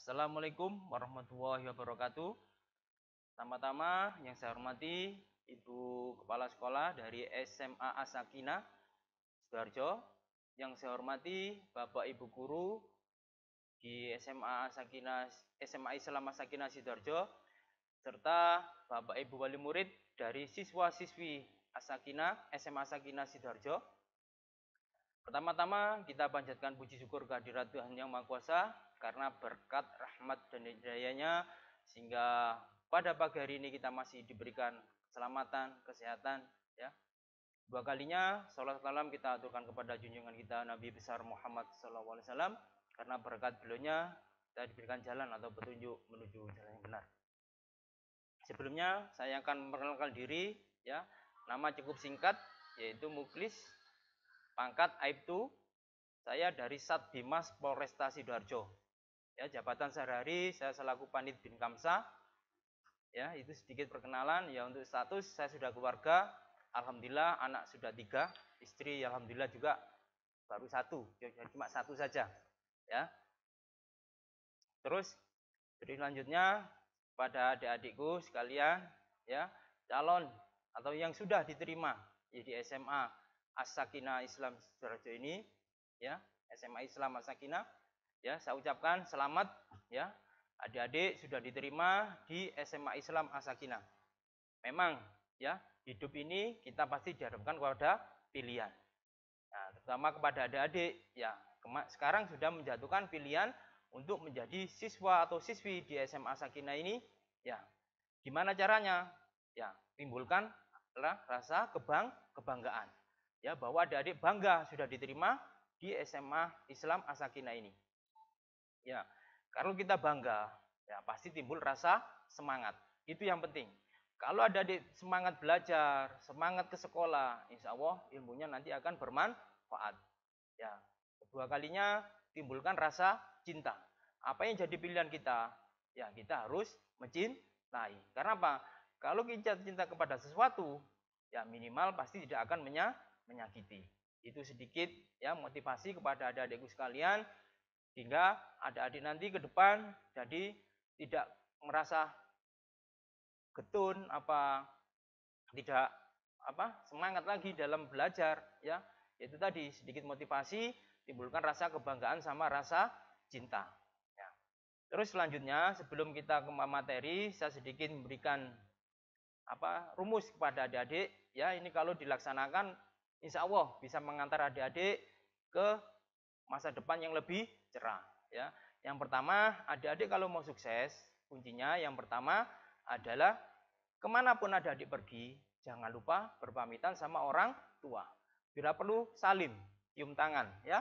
Assalamualaikum warahmatullahi wabarakatuh. Pertama-tama yang saya hormati Ibu Kepala Sekolah dari SMA As-Sakinah Sidoarjo. Yang saya hormati Bapak Ibu Guru di SMA SMA Islam As-Sakinah Sidoarjo, serta Bapak Ibu Wali Murid dari siswa-siswi SMA As-Sakinah Sidoarjo. Pertama-tama kita panjatkan puji syukur kehadirat Tuhan Yang Maha Kuasa karena berkat rahmat dan hidayahnya sehingga pada pagi hari ini kita masih diberikan keselamatan, kesehatan, ya. Dua kalinya salam salam kita aturkan kepada junjungan kita Nabi besar Muhammad SAW, karena berkat beliaunya kita diberikan jalan atau petunjuk menuju jalan yang benar. Sebelumnya saya akan memperkenalkan diri, ya. Nama cukup singkat yaitu Muklis, pangkat Aibtu. Saya dari Satbimas Polresta Sidoarjo. Ya, jabatan sehari-hari saya selaku Panit bin Kamsa. Ya, itu sedikit perkenalan. Ya, untuk status saya sudah keluarga. Alhamdulillah anak sudah 3, istri alhamdulillah juga baru 1. Cuma 1 saja. Ya. Terus jadi selanjutnya pada adik-adikku sekalian, ya, calon atau yang sudah diterima ya, di SMA As-Sakinah Islam Sidoarjo ini, ya, SMA Islam As-Sakinah, ya, saya ucapkan selamat, ya, adik-adik sudah diterima di SMA Islam As-Sakinah. Memang, ya, hidup ini kita pasti dihadapkan kepada pilihan. Nah, terutama kepada adik-adik, ya, sekarang sudah menjatuhkan pilihan untuk menjadi siswa atau siswi di SMA As-Sakinah ini, ya. Gimana caranya? Ya, timbulkan rasa kebanggaan. Ya, bahwa adik-adik bangga sudah diterima di SMA Islam As-Sakinah ini. Ya, kalau kita bangga, ya pasti timbul rasa semangat. Itu yang penting. Kalau adik-adik semangat belajar, semangat ke sekolah, insya Allah ilmunya nanti akan bermanfaat. Ya, kedua kalinya timbulkan rasa cinta. Apa yang jadi pilihan kita? Ya, kita harus mencintai. Karena apa? Kalau kita cinta kepada sesuatu, ya minimal pasti tidak akan menyakiti. Itu sedikit ya motivasi kepada adik-adikku sekalian, sehingga adik-adik nanti ke depan jadi tidak merasa getun tidak semangat lagi dalam belajar, ya. Itu tadi sedikit motivasi, timbulkan rasa kebanggaan sama rasa cinta, ya. Terus selanjutnya sebelum kita ke materi, saya sedikit memberikan rumus kepada adik-adik, ya. Ini kalau dilaksanakan insya Allah bisa mengantar adik-adik ke masa depan yang lebih cerah, ya. Yang pertama, adik-adik kalau mau sukses, kuncinya yang pertama adalah kemanapun adik-adik pergi, jangan lupa berpamitan sama orang tua. Bila perlu salim, cium tangan, ya,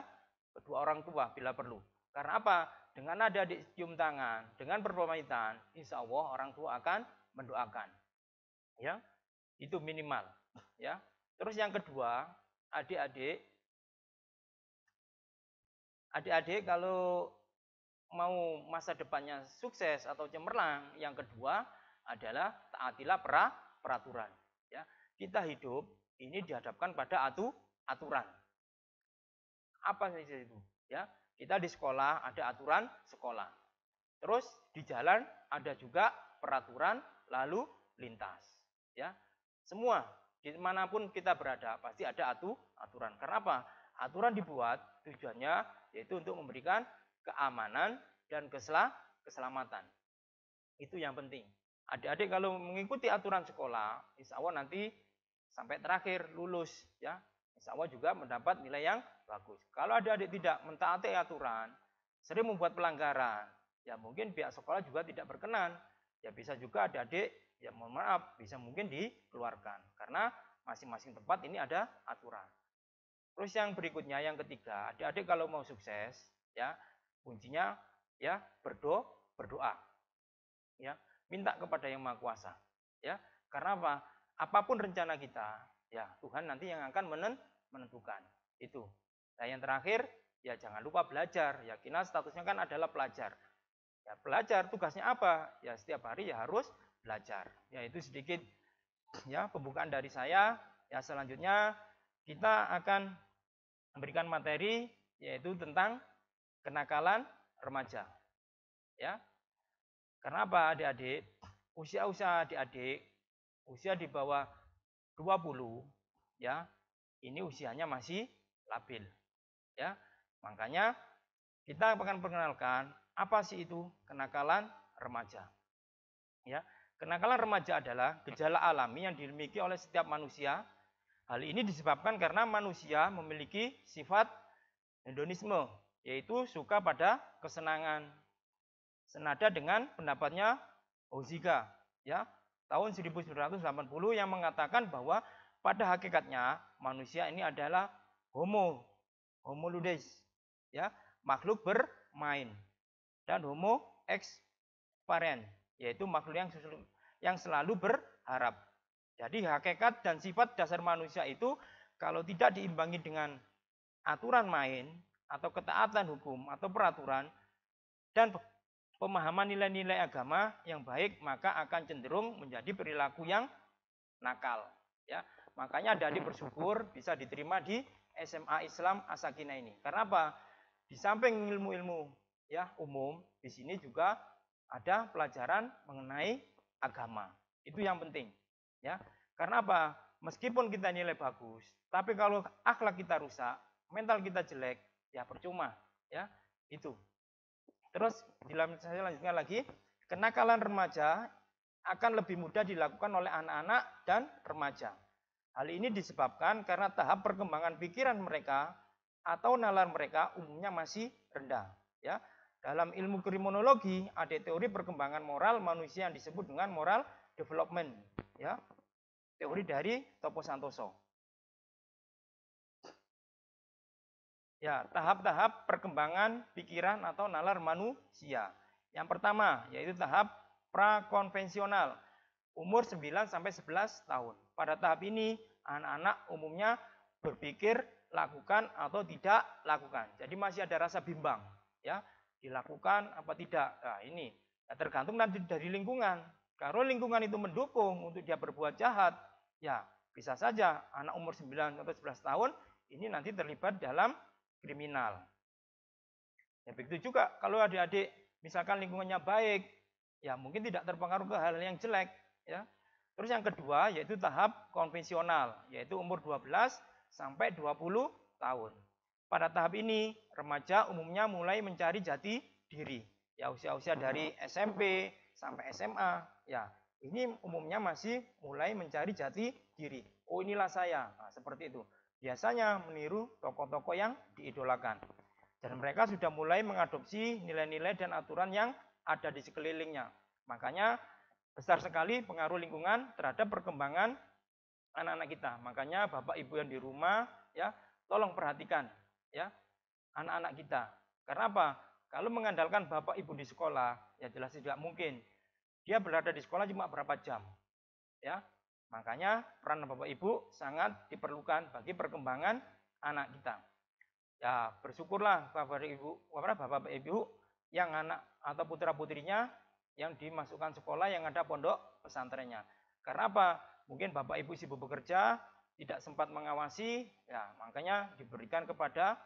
kedua orang tua bila perlu. Karena apa? Dengan adik-adik cium tangan, dengan berpamitan, insya Allah orang tua akan mendoakan, ya. Itu minimal, ya. Terus yang kedua, adik-adik kalau mau masa depannya sukses atau cemerlang, yang kedua adalah taatilah peraturan, ya. Kita hidup ini dihadapkan pada aturan. Apa saja itu? Ya, kita di sekolah ada aturan sekolah. Terus di jalan ada juga peraturan lalu lintas, ya. Semua dimanapun kita berada pasti ada aturan. Karena apa? Aturan dibuat tujuannya yaitu untuk memberikan keamanan dan keselamatan. Itu yang penting. Adik-adik kalau mengikuti aturan sekolah, insya Allah nanti sampai terakhir lulus, ya, insya Allah juga mendapat nilai yang bagus. Kalau adik-adik tidak mentaati aturan, sering membuat pelanggaran, ya mungkin pihak sekolah juga tidak berkenan. Ya bisa juga adik-adik, ya mohon maaf, bisa mungkin dikeluarkan. Karena masing-masing tempat ini ada aturan. Terus yang berikutnya, yang ketiga, adik-adik kalau mau sukses, ya kuncinya ya berdoa, ya, minta kepada Yang Maha Kuasa, ya. Karena apa? Apapun rencana kita, ya Tuhan nanti yang akan menentukan. Itu. Nah, yang terakhir, ya jangan lupa belajar. Ya, kita statusnya kan adalah pelajar. Ya, belajar tugasnya apa? Ya setiap hari ya harus belajar. Ya, itu sedikit ya pembukaan dari saya. Ya, selanjutnya kita akan memberikan materi yaitu tentang kenakalan remaja. Ya. Karena apa, Adik-adik? Usia-usia adik-adik, usia di bawah 20, ya, ini usianya masih labil. Ya. Makanya kita akan perkenalkan apa sih itu kenakalan remaja. Ya. Kenakalan remaja adalah gejala alami yang dimiliki oleh setiap manusia. Hal ini disebabkan karena manusia memiliki sifat hedonisme, yaitu suka pada kesenangan. Senada dengan pendapatnya Ozika, ya, tahun 1980 yang mengatakan bahwa pada hakikatnya manusia ini adalah homo ludens, ya, makhluk bermain, dan homo experiens, yaitu makhluk yang selalu berharap. Jadi hakikat dan sifat dasar manusia itu kalau tidak diimbangi dengan aturan main atau ketaatan hukum atau peraturan dan pemahaman nilai-nilai agama yang baik, maka akan cenderung menjadi perilaku yang nakal. Ya, makanya adik-adik bersyukur bisa diterima di SMA Islam As-Sakinah ini. Karena apa? Di samping ilmu-ilmu ya umum, di sini juga ada pelajaran mengenai agama. Itu yang penting. Ya, karena apa? Meskipun kita nilai bagus, tapi kalau akhlak kita rusak, mental kita jelek, ya percuma. Ya, itu. Terus saya lanjutkan lagi, kenakalan remaja akan lebih mudah dilakukan oleh anak-anak dan remaja. Hal ini disebabkan karena tahap perkembangan pikiran mereka atau nalar mereka umumnya masih rendah. Ya, dalam ilmu kriminologi ada teori perkembangan moral manusia yang disebut dengan moral development. Ya, teori dari Topo Santoso. Ya, tahap-tahap perkembangan pikiran atau nalar manusia. Yang pertama yaitu tahap prakonvensional, umur 9 sampai 11 tahun. Pada tahap ini anak-anak umumnya berpikir lakukan atau tidak lakukan. Jadi masih ada rasa bimbang, ya, dilakukan apa tidak. Nah, ini ya, tergantung nanti dari lingkungan. Kalau lingkungan itu mendukung untuk dia berbuat jahat, ya bisa saja anak umur 9 atau 11 tahun ini nanti terlibat dalam kriminal. Ya begitu juga kalau adik-adik misalkan lingkungannya baik, ya mungkin tidak terpengaruh ke hal yang jelek, ya. Terus yang kedua yaitu tahap konvensional, yaitu umur 12 sampai 20 tahun. Pada tahap ini remaja umumnya mulai mencari jati diri. Ya usia-usia dari SMP sampai SMA, ya. Ini umumnya masih mulai mencari jati diri. Oh, inilah saya. Nah, seperti itu. Biasanya meniru tokoh-tokoh yang diidolakan. Dan mereka sudah mulai mengadopsi nilai-nilai dan aturan yang ada di sekelilingnya. Makanya besar sekali pengaruh lingkungan terhadap perkembangan anak-anak kita. Makanya Bapak Ibu yang di rumah, ya, tolong perhatikan ya anak-anak kita. Karena apa? Kalau mengandalkan Bapak Ibu di sekolah, ya jelas tidak mungkin. Dia berada di sekolah cuma berapa jam. Ya. Makanya peran Bapak Ibu sangat diperlukan bagi perkembangan anak kita. Ya, bersyukurlah Bapak Ibu yang anak atau putra-putrinya yang dimasukkan sekolah yang ada pondok pesantrennya. Karena apa? Mungkin Bapak Ibu sibuk bekerja, tidak sempat mengawasi, ya makanya diberikan kepada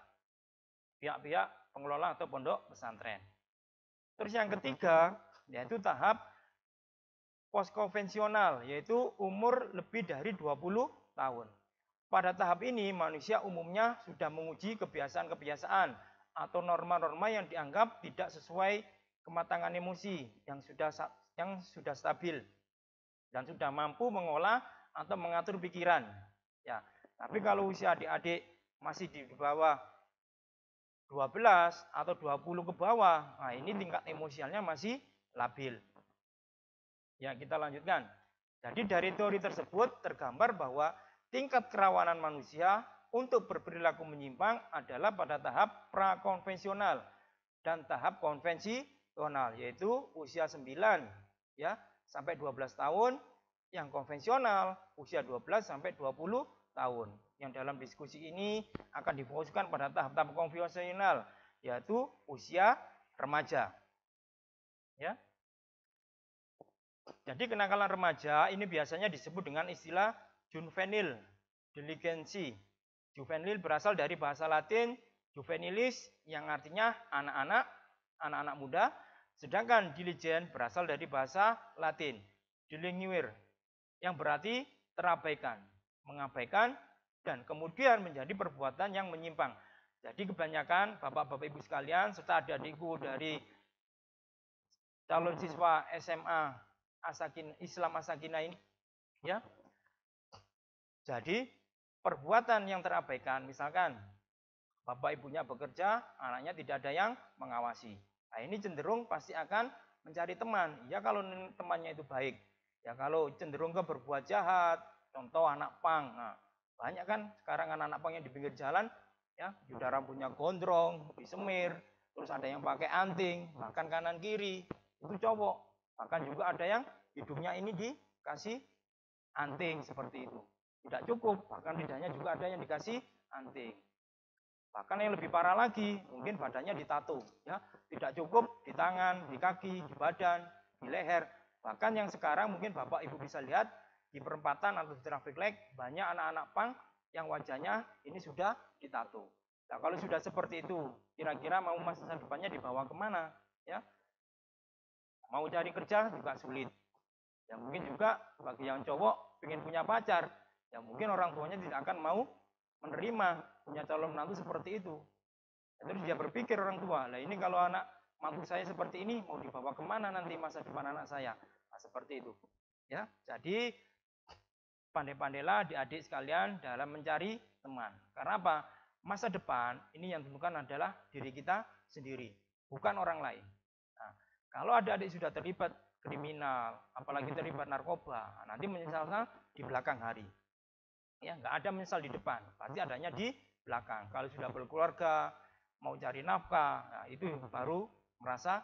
pihak-pihak pengelola atau pondok pesantren. Terus yang ketiga, yaitu tahap postkonvensional, yaitu umur lebih dari 20 tahun. Pada tahap ini, manusia umumnya sudah menguji kebiasaan-kebiasaan atau norma-norma yang dianggap tidak sesuai kematangan emosi yang sudah stabil dan sudah mampu mengolah atau mengatur pikiran. Ya, tapi kalau usia adik-adik masih di bawah 12 atau 20 ke bawah, nah ini tingkat emosialnya masih labil. Ya, kita lanjutkan. Jadi dari teori tersebut tergambar bahwa tingkat kerawanan manusia untuk berperilaku menyimpang adalah pada tahap prakonvensional dan tahap konvensional, yaitu usia 9 ya sampai 12 tahun, yang konvensional usia 12 sampai 20 tahun. Yang dalam diskusi ini akan difokuskan pada tahap-tahap konvensional, yaitu usia remaja. Ya. Jadi kenakalan remaja ini biasanya disebut dengan istilah juvenile delinquency. Juvenil berasal dari bahasa Latin juvenilis yang artinya anak-anak muda, Sedangkan diligent berasal dari bahasa Latin, dilinguere, yang berarti terabaikan, mengabaikan, dan kemudian menjadi perbuatan yang menyimpang. Jadi kebanyakan bapak-bapak ibu sekalian serta adik-adikku dari calon siswa SMA Islam Asakina ini, ya. Jadi perbuatan yang terabaikan, misalkan bapak ibunya bekerja, anaknya tidak ada yang mengawasi. Nah, ini cenderung pasti akan mencari teman. Ya kalau temannya itu baik. Ya kalau cenderung ke berbuat jahat, contoh anak pang. Nah, banyak kan sekarang anak-anak pang yang di pinggir jalan, ya, sudah rambutnya gondrong, disemir, terus ada yang pakai anting, bahkan kanan kiri, itu cowok. Bahkan juga ada yang hidungnya ini dikasih anting seperti itu. Tidak cukup, bahkan lidahnya juga ada yang dikasih anting. Bahkan yang lebih parah lagi, mungkin badannya ditato, ya. Tidak cukup di tangan, di kaki, di badan, di leher. Bahkan yang sekarang mungkin Bapak Ibu bisa lihat di perempatan atau di traffic light banyak anak-anak pang yang wajahnya ini sudah ditato. Nah, kalau sudah seperti itu, kira-kira mau masa depannya dibawa kemana? Ya, mau cari kerja juga sulit. Ya mungkin juga bagi yang cowok ingin punya pacar, ya mungkin orang tuanya tidak akan mau menerima punya calon menantu seperti itu. Terus dia berpikir orang tua, lah ini kalau anak mantu saya seperti ini mau dibawa kemana nanti masa depan anak saya? Nah, seperti itu. Ya, jadi pandai-pandailah adik-adik sekalian dalam mencari teman. Karena apa? Masa depan ini yang tentukan adalah diri kita sendiri, bukan orang lain. Nah, kalau adik-adik sudah terlibat kriminal, apalagi terlibat narkoba, nanti menyesalnya di belakang hari. Ya, nggak ada menyesal di depan, pasti adanya di belakang. Kalau sudah berkeluarga, mau cari nafkah, nah itu baru merasa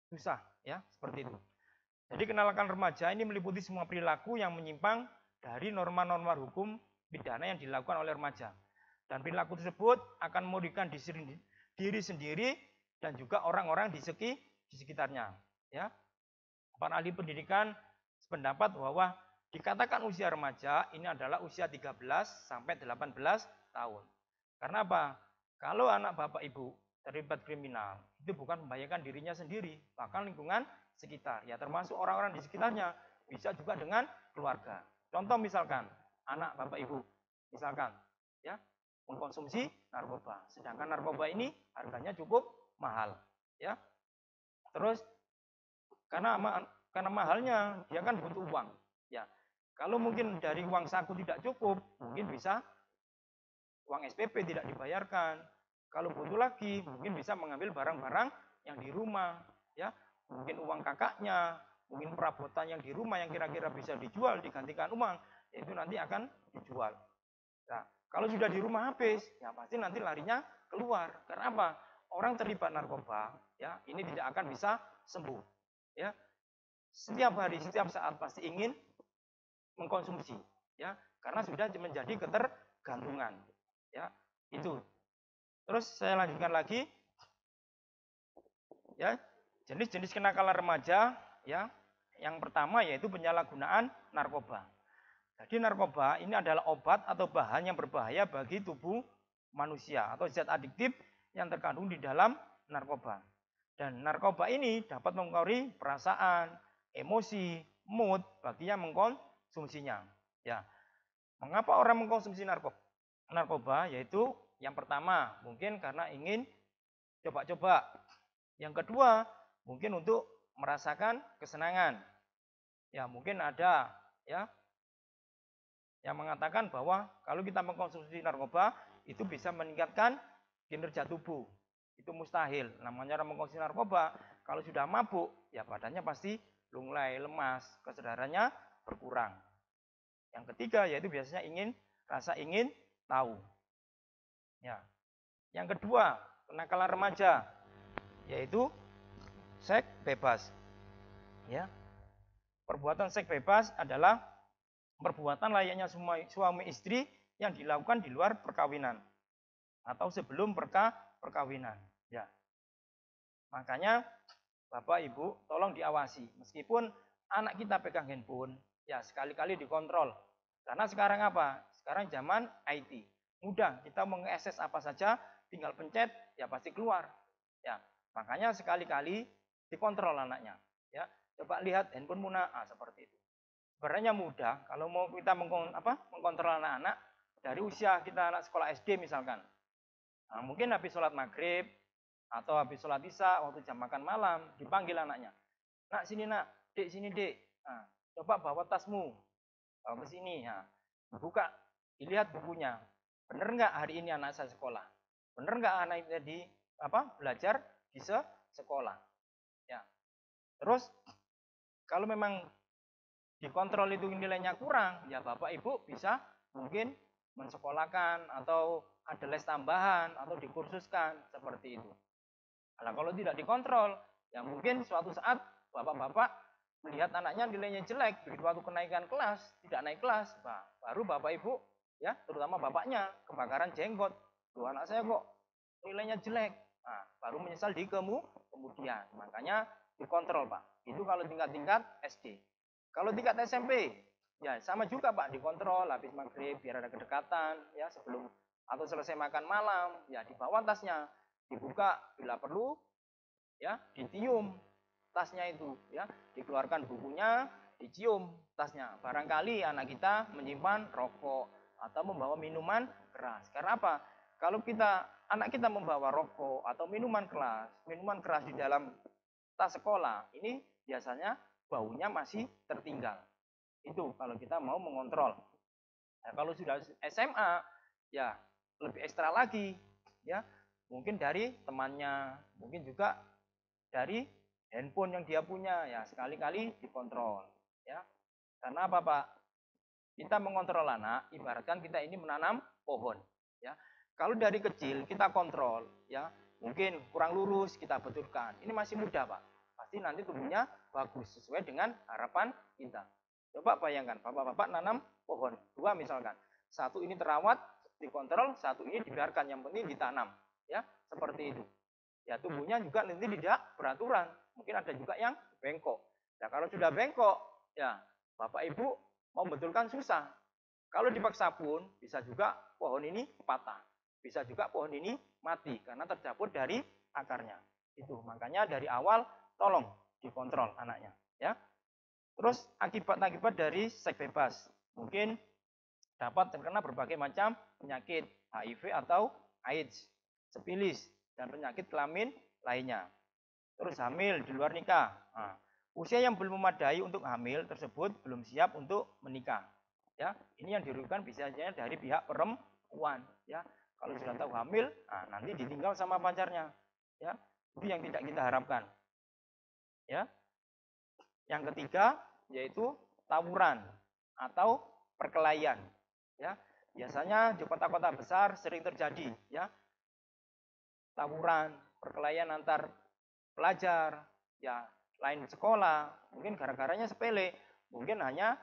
susah, ya, seperti itu. Jadi kenakalan remaja ini meliputi semua perilaku yang menyimpang dari norma-norma hukum pidana yang dilakukan oleh remaja. Dan perilaku tersebut akan merugikan diri sendiri dan juga orang-orang di sekitarnya. Ya, para ahli pendidikan sependapat bahwa dikatakan usia remaja ini adalah usia 13 sampai 18 tahun. Karena apa? Kalau anak bapak ibu terlibat kriminal, itu bukan membahayakan dirinya sendiri, bahkan lingkungan sekitar. Ya termasuk orang-orang di sekitarnya, bisa juga dengan keluarga. Contoh misalkan, anak bapak ibu, misalkan, ya, mengkonsumsi narkoba. Sedangkan narkoba ini harganya cukup mahal. Ya. Terus, karena mahalnya, dia kan butuh uang. Ya, kalau mungkin dari uang saku tidak cukup, mungkin bisa uang SPP tidak dibayarkan. Kalau butuh lagi, mungkin bisa mengambil barang-barang yang di rumah, ya, mungkin uang kakaknya, mungkin perabotan yang di rumah yang kira-kira bisa dijual digantikan uang, itu nanti akan dijual. Nah, kalau sudah di rumah habis, ya pasti nanti larinya keluar. Karena apa? Orang terlibat narkoba, ya, ini tidak akan bisa sembuh, ya. Setiap hari, setiap saat pasti ingin mengkonsumsi, ya, karena sudah menjadi ketergantungan, ya, itu. Terus saya lanjutkan lagi, ya, jenis-jenis kenakalan remaja, ya, yang pertama yaitu penyalahgunaan narkoba. Jadi narkoba ini adalah obat atau bahan yang berbahaya bagi tubuh manusia atau zat adiktif yang terkandung di dalam narkoba. Dan narkoba ini dapat mempengaruhi perasaan, emosi, mood bagi yang mengkonsumsinya. Ya. Mengapa orang mengkonsumsi narkoba? Yaitu yang pertama, mungkin karena ingin coba-coba. Yang kedua, mungkin untuk merasakan kesenangan. Ya, mungkin ada, ya, yang mengatakan bahwa kalau kita mengkonsumsi narkoba itu bisa meningkatkan kinerja tubuh. Itu mustahil. Namanya orang mengkonsumsi narkoba, kalau sudah mabuk, ya badannya pasti lunglai, lemas, kesadarannya berkurang. Yang ketiga yaitu biasanya rasa ingin tahu. Ya. Yang kedua, kenakalan remaja yaitu seks bebas. Ya. Perbuatan seks bebas adalah perbuatan layaknya suami istri yang dilakukan di luar perkawinan atau sebelum perkawinan. Ya. Makanya Bapak Ibu tolong diawasi. Meskipun anak kita pegang handphone, ya sekali-kali dikontrol. Karena sekarang apa? Sekarang zaman IT. Mudah, kita mengakses apa saja, tinggal pencet, ya pasti keluar. Ya, Makanya sekali-kali dikontrol anaknya. Ya, coba lihat handphone Muna, seperti itu. Sebenarnya mudah kalau mau kita mengkontrol anak-anak dari usia kita anak sekolah SD misalkan. Nah, mungkin habis sholat maghrib atau habis sholat isya waktu jam makan malam dipanggil anaknya. Nak sini nak, dek sini dek. Nah, coba bawa tasmu, bawa ke sini. Nah, buka, dilihat bukunya. Bener nggak hari ini anak saya sekolah? Bener nggak anak ini belajar di sekolah? Ya. Terus kalau memang dikontrol itu nilainya kurang, ya Bapak Ibu bisa mungkin mensekolahkan atau ada les tambahan atau dikursuskan seperti itu. Nah, kalau tidak dikontrol, ya mungkin suatu saat Bapak-bapak melihat anaknya nilainya jelek, begitu waktu kenaikan kelas tidak naik kelas, baru Bapak Ibu ya terutama bapaknya kebakaran jenggot. Tuh anak saya kok nilainya jelek. Nah, baru menyesal di kemudian. Makanya dikontrol Pak. Itu kalau tingkat-tingkat SD. Kalau tingkat SMP, ya sama juga Pak, dikontrol habis maghrib biar ada kedekatan ya sebelum atau selesai makan malam, ya dibawa tasnya, dibuka bila perlu, ya ditium tasnya itu, ya dikeluarkan bukunya, dicium tasnya. Barangkali anak kita menyimpan rokok atau membawa minuman keras. Karena apa? Kalau anak kita membawa rokok atau minuman keras di dalam tas sekolah, ini biasanya baunya masih tertinggal. Itu kalau kita mau mengontrol. Nah, kalau sudah SMA, ya lebih ekstra lagi, ya mungkin dari temannya, mungkin juga dari handphone yang dia punya, ya sekali-kali dikontrol, ya. Karena apa Pak? Kita mengontrol anak, ibaratkan kita ini menanam pohon, ya. Kalau dari kecil kita kontrol, ya mungkin kurang lurus kita betulkan. Ini masih muda Pak, pasti nanti tumbuhnya bagus sesuai dengan harapan kita. Coba bayangkan, bapak-bapak nanam pohon 2 misalkan, satu ini terawat, dikontrol, satu ini dibiarkan, yang penting ditanam, ya seperti itu. Ya tumbuhnya juga nanti tidak beraturan, mungkin ada juga yang bengkok. Nah kalau sudah bengkok, ya Bapak Ibu mau betulkan susah. Kalau dipaksa pun bisa juga pohon ini patah, bisa juga pohon ini mati karena tercabut dari akarnya. Itu makanya dari awal tolong dikontrol anaknya, ya. Terus akibat-akibat dari seks bebas, mungkin dapat terkena berbagai macam penyakit HIV atau AIDS, sifilis, dan penyakit kelamin lainnya. Terus hamil di luar nikah. Nah, usia yang belum memadai untuk hamil tersebut belum siap untuk menikah. Ya, ini yang dirugikan biasanya dari pihak perempuan. Ya, kalau sudah tahu hamil, nanti ditinggal sama pacarnya. Ya, itu yang tidak kita harapkan. Ya, yang ketiga yaitu tawuran atau perkelahian. Ya, biasanya di kota-kota besar sering terjadi. Ya, tawuran, perkelahian antar pelajar, ya lain sekolah, mungkin gara-garanya sepele, mungkin hanya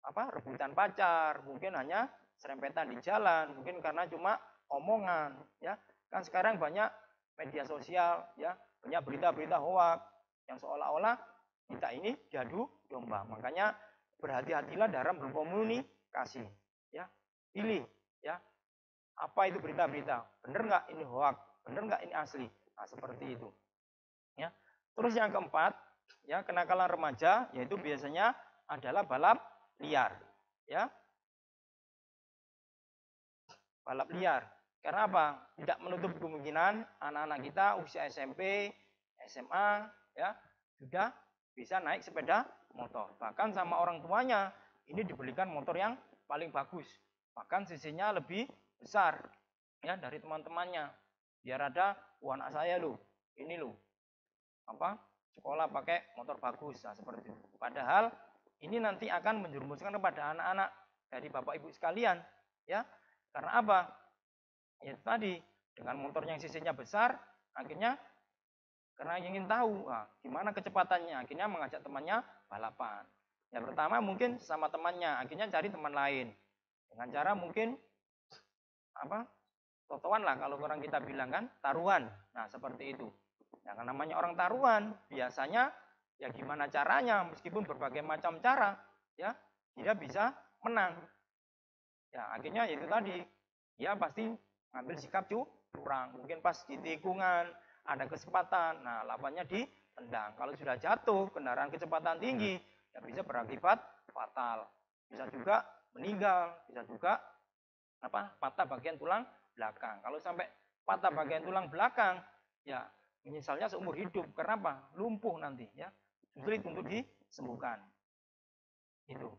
rebutan pacar, mungkin hanya serempetan di jalan, mungkin karena cuma omongan, ya kan sekarang banyak media sosial, ya banyak berita-berita hoak yang seolah-olah kita ini diadu domba. Makanya berhati-hatilah dalam berkomunikasi, ya pilih, ya apa itu berita-berita, bener nggak ini hoak, bener nggak ini asli. Nah, seperti itu, ya. Terus yang keempat, ya kenakalan remaja yaitu biasanya adalah balap liar, ya balap liar. Karena apa? Tidak menutup kemungkinan anak-anak kita usia SMP, SMA, ya sudah bisa naik sepeda motor. Bahkan sama orang tuanya ini dibelikan motor yang paling bagus, bahkan sisinya lebih besar, ya dari teman-temannya. Biar ada, anak saya loh, ini loh, sekolah pakai motor bagus, seperti itu. Padahal ini nanti akan menjerumuskan kepada anak-anak dari Bapak Ibu sekalian, ya. Karena apa? Ya tadi dengan motor yang sisinya besar, akhirnya karena ingin tahu gimana kecepatannya, akhirnya mengajak temannya balapan. Ya pertama mungkin sama temannya, akhirnya cari teman lain dengan cara mungkin totoan lah kalau orang kita bilang kan, taruhan. Nah seperti itu. Nah namanya orang taruhan biasanya ya gimana caranya, meskipun berbagai macam cara, ya dia bisa menang. Ya akhirnya itu tadi, ya pasti ngambil sikap curang. Mungkin pas di tikungan ada kesempatan. Nah, lawannya ditendang. Kalau sudah jatuh, kendaraan kecepatan tinggi, ya bisa berakibat fatal. Bisa juga meninggal, bisa juga patah bagian tulang belakang. Kalau sampai patah bagian tulang belakang, ya menyesalnya seumur hidup. Karena apa? Lumpuh nanti, ya. Sulit untuk disembuhkan. Itu.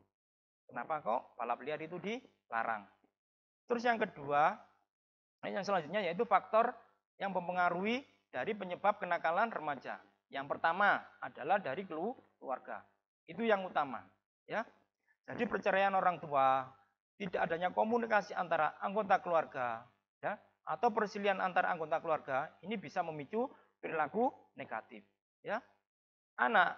Kenapa kok balap liar itu dilarang? Terus yang kedua, yang selanjutnya yaitu faktor yang mempengaruhi dari penyebab kenakalan remaja. Yang pertama adalah dari keluarga. Itu yang utama, ya. Jadi perceraian orang tua, tidak adanya komunikasi antara anggota keluarga, ya, atau perselisihan antara anggota keluarga, ini bisa memicu perilaku negatif, ya. Anak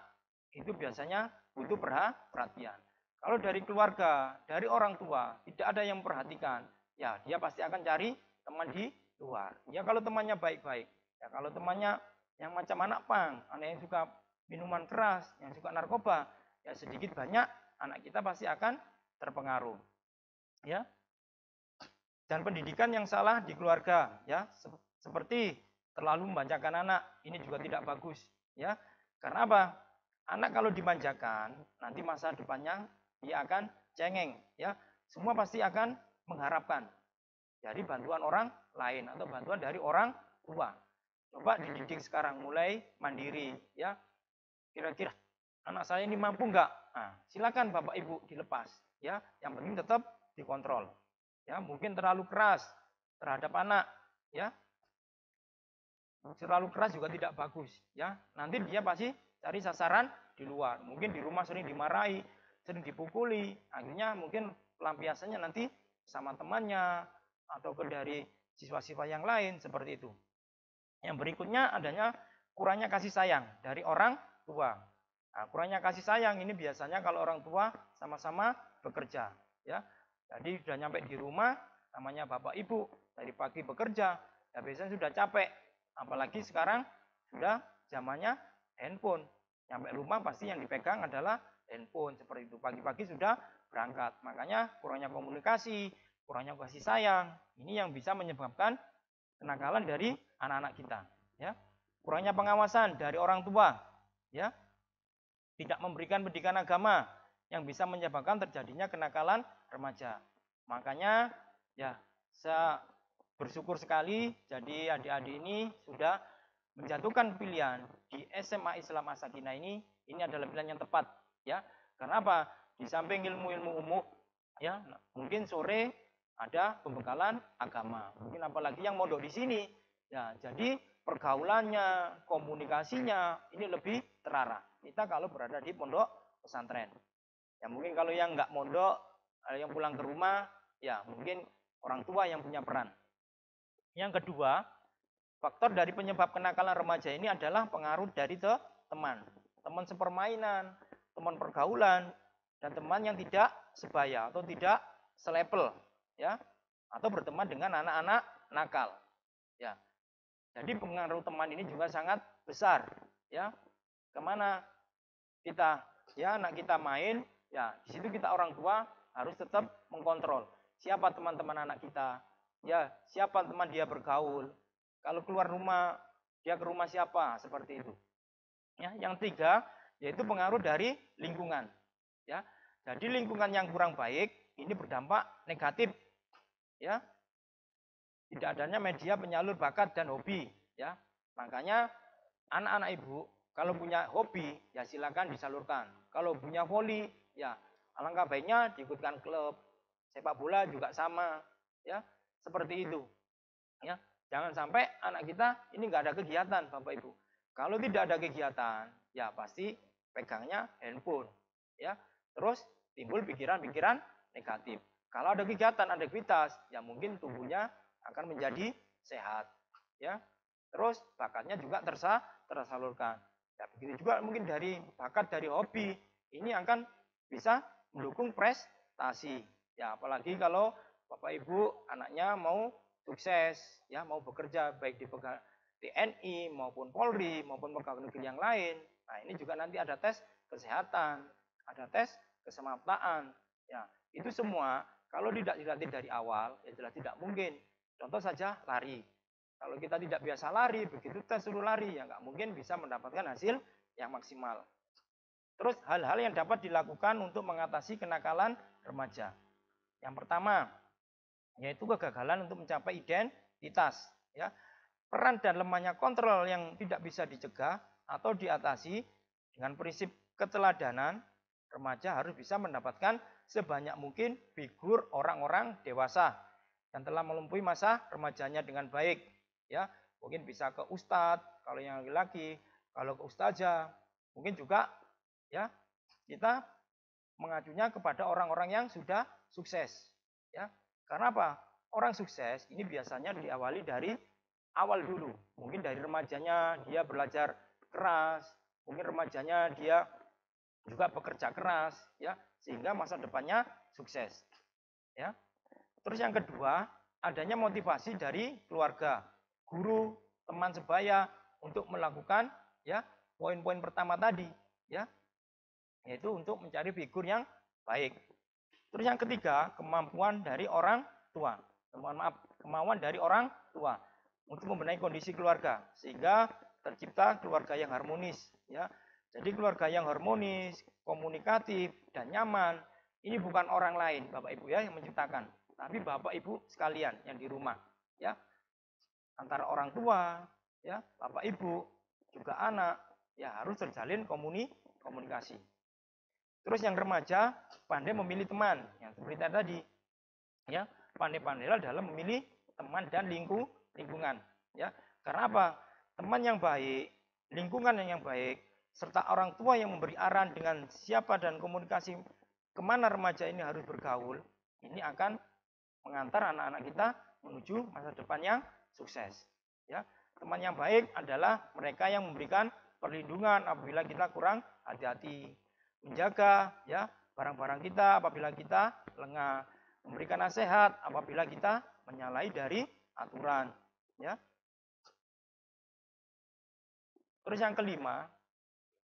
itu biasanya butuh perhatian. Kalau dari keluarga, dari orang tua, tidak ada yang memperhatikan, ya dia pasti akan cari teman di luar. Ya kalau temannya baik-baik, ya kalau temannya yang macam anak pang, anak yang suka minuman keras, yang suka narkoba, ya sedikit banyak anak kita pasti akan terpengaruh. Ya. Dan pendidikan yang salah di keluarga, ya, seperti terlalu memanjakan anak, ini juga tidak bagus, ya. Karena apa? Anak kalau dimanjakan, nanti masa depannya dia akan cengeng, ya. Semua pasti akan mengharapkan dari bantuan orang lain atau bantuan dari orang tua. Coba dididik sekarang mulai mandiri, ya. Kira-kira anak saya ini mampu enggak? Nah, silakan Bapak Ibu dilepas, ya. Yang penting tetap dikontrol. Ya, mungkin terlalu keras terhadap anak, ya. Terlalu keras juga tidak bagus, ya. Nanti dia pasti cari sasaran di luar. Mungkin di rumah sering dimarahi, sering dipukuli, akhirnya mungkin pelampiasannya nanti sama temannya atau ke dari siswa-siswa yang lain seperti itu. Yang berikutnya adanya kurangnya kasih sayang dari orang tua. Nah, kurangnya kasih sayang ini biasanya kalau orang tua sama-sama bekerja, ya. Jadi sudah nyampe di rumah, namanya bapak ibu dari pagi bekerja, ya biasanya sudah capek. Apalagi sekarang sudah zamannya handphone. Nyampe rumah pasti yang dipegang adalah handphone seperti itu. Pagi-pagi sudah berangkat. Makanya kurangnya komunikasi, kurangnya kasih sayang, ini yang bisa menyebabkan kenakalan dari anak-anak kita, ya. Kurangnya pengawasan dari orang tua, ya. Tidak memberikan pendidikan agama yang bisa menyebabkan terjadinya kenakalan remaja. Makanya ya saya bersyukur sekali jadi adik-adik ini sudah menjatuhkan pilihan di SMA Islam As-Sakinah ini adalah pilihan yang tepat, ya. Karena apa? Di samping ilmu-ilmu umum, ya, mungkin sore ada pembekalan agama. Mungkin apalagi yang mondok di sini, ya. Jadi pergaulannya, komunikasinya ini lebih terarah. Kita kalau berada di pondok pesantren. Ya mungkin kalau yang nggak mondok, yang pulang ke rumah, ya mungkin orang tua yang punya peran. Yang kedua, faktor dari penyebab kenakalan remaja ini adalah pengaruh dari teman sepermainan, teman pergaulan, dan teman yang tidak sebaya atau tidak selevel, ya, atau berteman dengan anak-anak nakal, ya. Jadi pengaruh teman ini juga sangat besar, ya. Kemana kita, ya, anak kita main, ya, di situ kita orang tua harus tetap mengkontrol siapa teman-teman anak kita. Ya, siapa teman dia bergaul. Kalau keluar rumah, dia ke rumah siapa, seperti itu. Ya, yang tiga, yaitu pengaruh dari lingkungan. Ya, jadi lingkungan yang kurang baik ini berdampak negatif. Ya, tidak adanya media penyalur bakat dan hobi. Ya, makanya anak-anak ibu kalau punya hobi, ya silakan disalurkan. Kalau punya voli, ya alangkah baiknya diikutkan klub. Sepak bola juga sama. Ya, seperti itu, ya. Jangan sampai anak kita ini nggak ada kegiatan, Bapak Ibu. Kalau tidak ada kegiatan, ya pasti pegangnya handphone, ya. Terus timbul pikiran-pikiran negatif. Kalau ada kegiatan, ada aktivitas, ya mungkin tubuhnya akan menjadi sehat, ya. Terus bakatnya juga tersalurkan. Ya begitu juga mungkin dari bakat dari hobi, ini akan bisa mendukung prestasi. Ya apalagi kalau Bapak Ibu anaknya mau sukses, ya mau bekerja baik di TNI maupun Polri maupun pegawai negeri yang lain. Nah ini juga nanti ada tes kesehatan, ada tes kesemaptaan. Ya itu semua kalau tidak dilatih dari awal, ya jelas tidak mungkin. Contoh saja lari. Kalau kita tidak biasa lari, begitu kita suruh lari, ya nggak mungkin bisa mendapatkan hasil yang maksimal. Terus hal-hal yang dapat dilakukan untuk mengatasi kenakalan remaja. Yang pertama, yaitu kegagalan untuk mencapai identitas. Ya. Peran dan lemahnya kontrol yang tidak bisa dicegah atau diatasi dengan prinsip keteladanan, remaja harus bisa mendapatkan sebanyak mungkin figur orang-orang dewasa yang telah melumpaui masa remajanya dengan baik. Ya, mungkin bisa ke ustadz kalau yang laki-laki, kalau ke ustazah, mungkin juga ya kita mengacunya kepada orang-orang yang sudah sukses. Ya, karena apa? Orang sukses ini biasanya diawali dari awal dulu. Mungkin dari remajanya dia belajar keras, mungkin remajanya dia juga bekerja keras, ya, sehingga masa depannya sukses. Ya. Terus yang kedua, adanya motivasi dari keluarga, guru, teman sebaya untuk melakukan ya poin-poin pertama tadi, ya, yaitu untuk mencari figur yang baik. Terus yang ketiga, kemampuan dari orang tua. Kemauan dari orang tua untuk membenahi kondisi keluarga sehingga tercipta keluarga yang harmonis, ya. Jadi keluarga yang harmonis, komunikatif dan nyaman ini bukan orang lain, Bapak Ibu ya, yang menciptakan, tapi Bapak Ibu sekalian yang di rumah, ya. Antara orang tua, ya, Bapak Ibu, juga anak, ya harus terjalin komunikasi. Terus yang remaja pandai memilih teman, yang seperti tadi, ya, pandai-pandailah dalam memilih teman dan lingkungan, ya. Karena apa? Teman yang baik, lingkungan yang baik, serta orang tua yang memberi arahan dengan siapa dan komunikasi kemana remaja ini harus bergaul, ini akan mengantar anak-anak kita menuju masa depan yang sukses. Ya, teman yang baik adalah mereka yang memberikan perlindungan apabila kita kurang hati-hati, menjaga ya barang-barang kita apabila kita lengah, memberikan nasihat apabila kita menyalahi dari aturan. Ya. Terus yang kelima,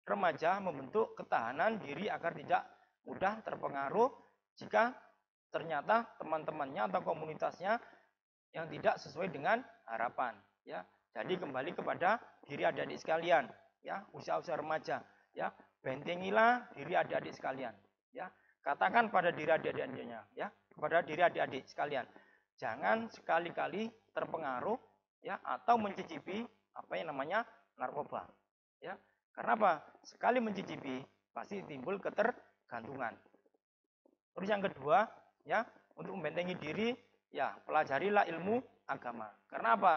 remaja membentuk ketahanan diri agar tidak mudah terpengaruh jika ternyata teman-temannya atau komunitasnya yang tidak sesuai dengan harapan. Ya, jadi kembali kepada diri adik-adik sekalian. Ya, usia-usia remaja. Ya, bentengilah diri adik-adik sekalian. Ya, katakan pada diri adik-adiknya. Ya, kepada diri adik-adik sekalian. Jangan sekali-kali terpengaruh ya atau mencicipi apa yang namanya narkoba. Ya, karena apa? Sekali mencicipi pasti timbul ketergantungan. Terus yang kedua, ya, untuk membentengi diri, ya, pelajarilah ilmu agama. Karena apa?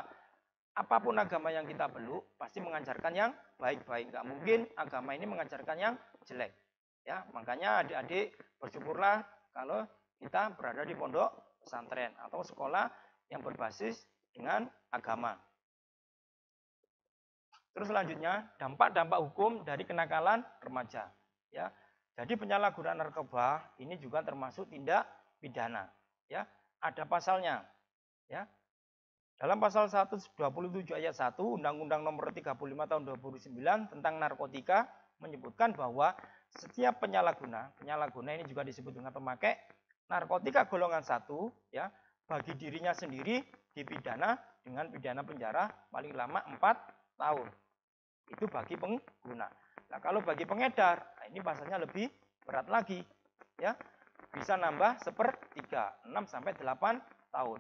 Apapun agama yang kita peluk pasti mengajarkan yang baik-baik. Enggak mungkin agama ini mengajarkan yang jelek. Ya, makanya adik-adik bersyukurlah kalau kita berada di pondok pesantren atau sekolah yang berbasis dengan agama. Terus selanjutnya, dampak-dampak hukum dari kenakalan remaja. Ya, jadi penyalahgunaan narkoba ini juga termasuk tindak pidana. Ya, ada pasalnya. Ya, dalam pasal 127 ayat 1 Undang-Undang Nomor 35 Tahun 2009 tentang narkotika menyebutkan bahwa setiap penyalahguna ini juga disebut dengan pemakai narkotika golongan 1, ya, bagi dirinya sendiri dipidana dengan pidana penjara paling lama 4 tahun. Itu bagi pengguna. Nah, kalau bagi pengedar, nah ini pasalnya lebih berat lagi, ya. Bisa nambah 1/3, 6 sampai 8 tahun.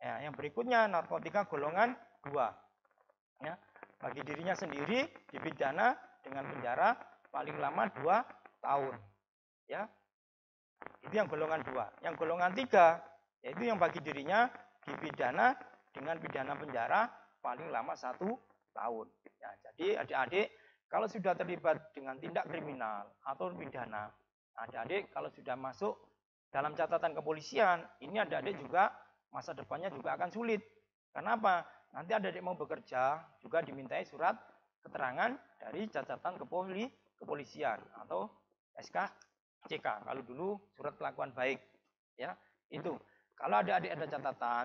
Ya, yang berikutnya narkotika golongan 2. Ya, bagi dirinya sendiri dipidana dengan penjara paling lama 2 tahun. Ya. Itu yang golongan 2. Yang golongan 3 yaitu yang bagi dirinya dipidana dengan pidana penjara paling lama 1 tahun. Ya, jadi adik-adik kalau sudah terlibat dengan tindak kriminal atau pidana, adik-adik kalau sudah masuk dalam catatan kepolisian, ini adik-adik juga masa depannya juga akan sulit. Kenapa? Nanti adik-adik mau bekerja juga dimintai surat keterangan dari catatan kepolisian atau SKCK. Kalau dulu surat kelakuan baik, ya itu. Kalau adik-adik ada catatan,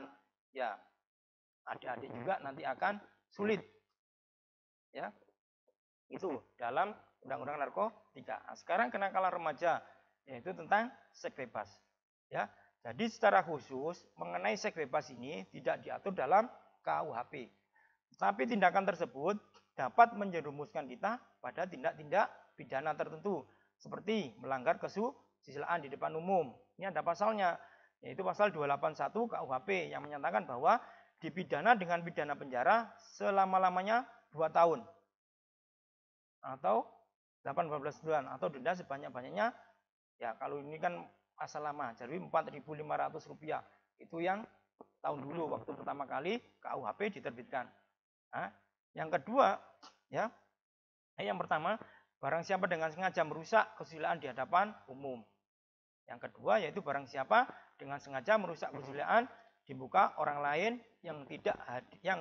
ya adik-adik juga nanti akan sulit. Ya, itu dalam Undang-Undang Narkotika. Nah, sekarang kenakalan remaja yaitu tentang seks bebas. Ya, jadi secara khusus mengenai seks bebas ini tidak diatur dalam KUHP. Tapi tindakan tersebut dapat menjerumuskan kita pada tindak-tindak pidana tertentu seperti melanggar kesusilaan di depan umum. Ini ada pasalnya, yaitu pasal 281 KUHP yang menyatakan bahwa dipidana dengan pidana penjara selama-lamanya 2 tahun atau 18 bulan atau denda sebanyak-banyaknya, ya kalau ini kan pasal lama, jadi Rp4.500 itu yang tahun dulu waktu pertama kali KUHP diterbitkan. Nah, yang kedua, ya, yang pertama, barang siapa dengan sengaja merusak kesusilaan di hadapan umum. Yang kedua yaitu barang siapa dengan sengaja merusak kesusilaan di muka orang lain yang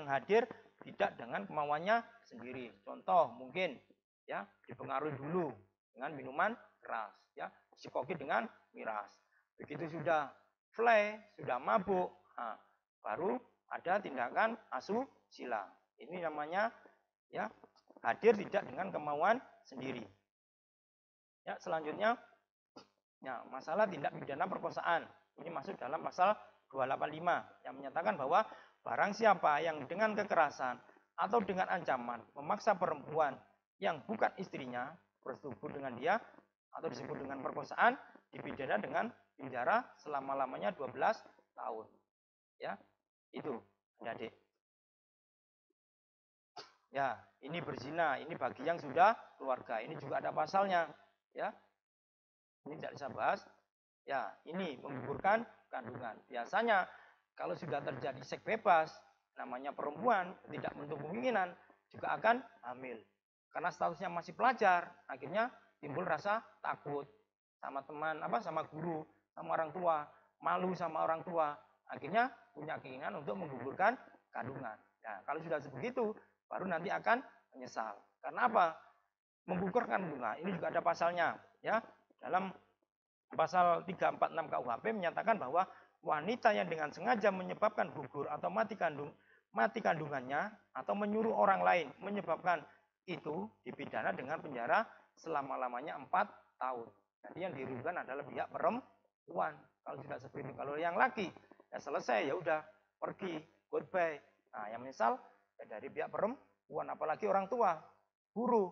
hadir tidak dengan kemauannya sendiri. Contoh mungkin ya dipengaruhi dulu dengan minuman keras, ya psikoki dengan miras. Begitu sudah fly, sudah mabuk, nah, baru ada tindakan asusila. Ini namanya ya hadir tidak dengan kemauan sendiri. Ya, selanjutnya ya, masalah tindak pidana perkosaan. Ini masuk dalam pasal 285 yang menyatakan bahwa barang siapa yang dengan kekerasan atau dengan ancaman memaksa perempuan yang bukan istrinya bersetubuh dengan dia atau disebut dengan perkosaan dipidana dengan penjara selama-lamanya 12 tahun. Ya, itu adik-adik. Ya, ini berzina, ini bagi yang sudah keluarga. Ini juga ada pasalnya, ya. Ini tidak bisa bahas. Ya, ini menggugurkan kandungan. Biasanya kalau sudah terjadi seks bebas, namanya perempuan tidak menutup kemungkinan juga akan hamil. Karena statusnya masih pelajar, akhirnya timbul rasa takut sama teman, sama guru, sama orang tua, malu sama orang tua. Akhirnya punya keinginan untuk menggugurkan kandungan. Ya, kalau sudah sebegitu, baru nanti akan menyesal. Karena apa? Menggugurkan kandungan. Ini juga ada pasalnya, ya. Dalam pasal 346 KUHP menyatakan bahwa wanita yang dengan sengaja menyebabkan gugur atau mati kandungannya atau menyuruh orang lain menyebabkan itu dipidana dengan penjara selama-lamanya 4 tahun. Jadi yang dirugikan adalah pihak perempuan. Kalau sudah seperti itu, kalau yang laki ya selesai, ya udah pergi, goodbye. Nah, yang menyesal ya dari pihak perempuan, apalagi orang tua, guru,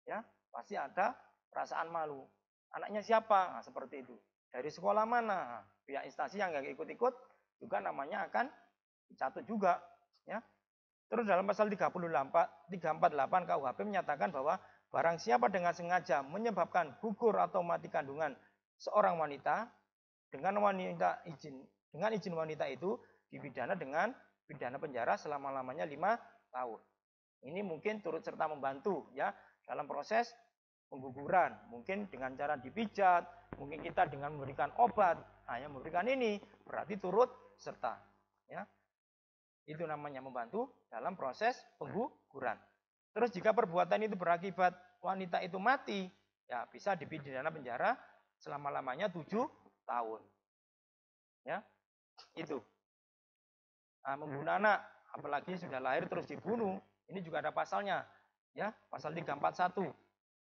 ya pasti ada perasaan malu. Anaknya siapa? Nah, seperti itu. Dari sekolah mana? Nah, pihak instansi yang nggak ikut-ikut juga namanya akan dicatut juga. Ya. Terus dalam pasal 348 KUHP menyatakan bahwa barang siapa dengan sengaja menyebabkan gugur atau mati kandungan seorang wanita dengan izin wanita itu dipidana dengan pidana penjara selama-lamanya 5 tahun. Ini mungkin turut serta membantu ya dalam proses pengguguran, mungkin dengan cara dipijat, mungkin kita dengan memberikan obat. Nah, yang memberikan ini berarti turut serta, ya. Itu namanya membantu dalam proses pengguguran. Terus jika perbuatan itu berakibat wanita itu mati, ya bisa dipidana penjara selama-lamanya 7 tahun. Ya, itu. Nah, membunuh anak, apalagi sudah lahir terus dibunuh, ini juga ada pasalnya, ya, pasal 341,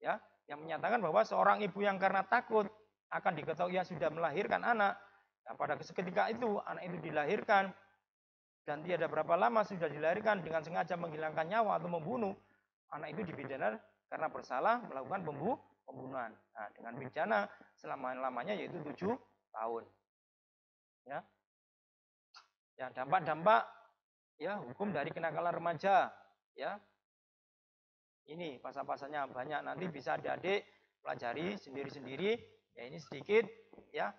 ya. Yang menyatakan bahwa seorang ibu yang karena takut akan diketahui sudah melahirkan anak, nah pada seketika itu anak itu dilahirkan dan tiada berapa lama sudah dilahirkan dengan sengaja menghilangkan nyawa atau membunuh, anak itu dipidana karena bersalah melakukan pembunuhan. Nah, dengan pidana selama-lamanya yaitu 7 tahun. Ya. Ya, dampak-dampak ya hukum dari kenakalan remaja, ya. Ini pasal-pasalnya banyak, nanti bisa adik-adik pelajari sendiri-sendiri. Ya, ini sedikit ya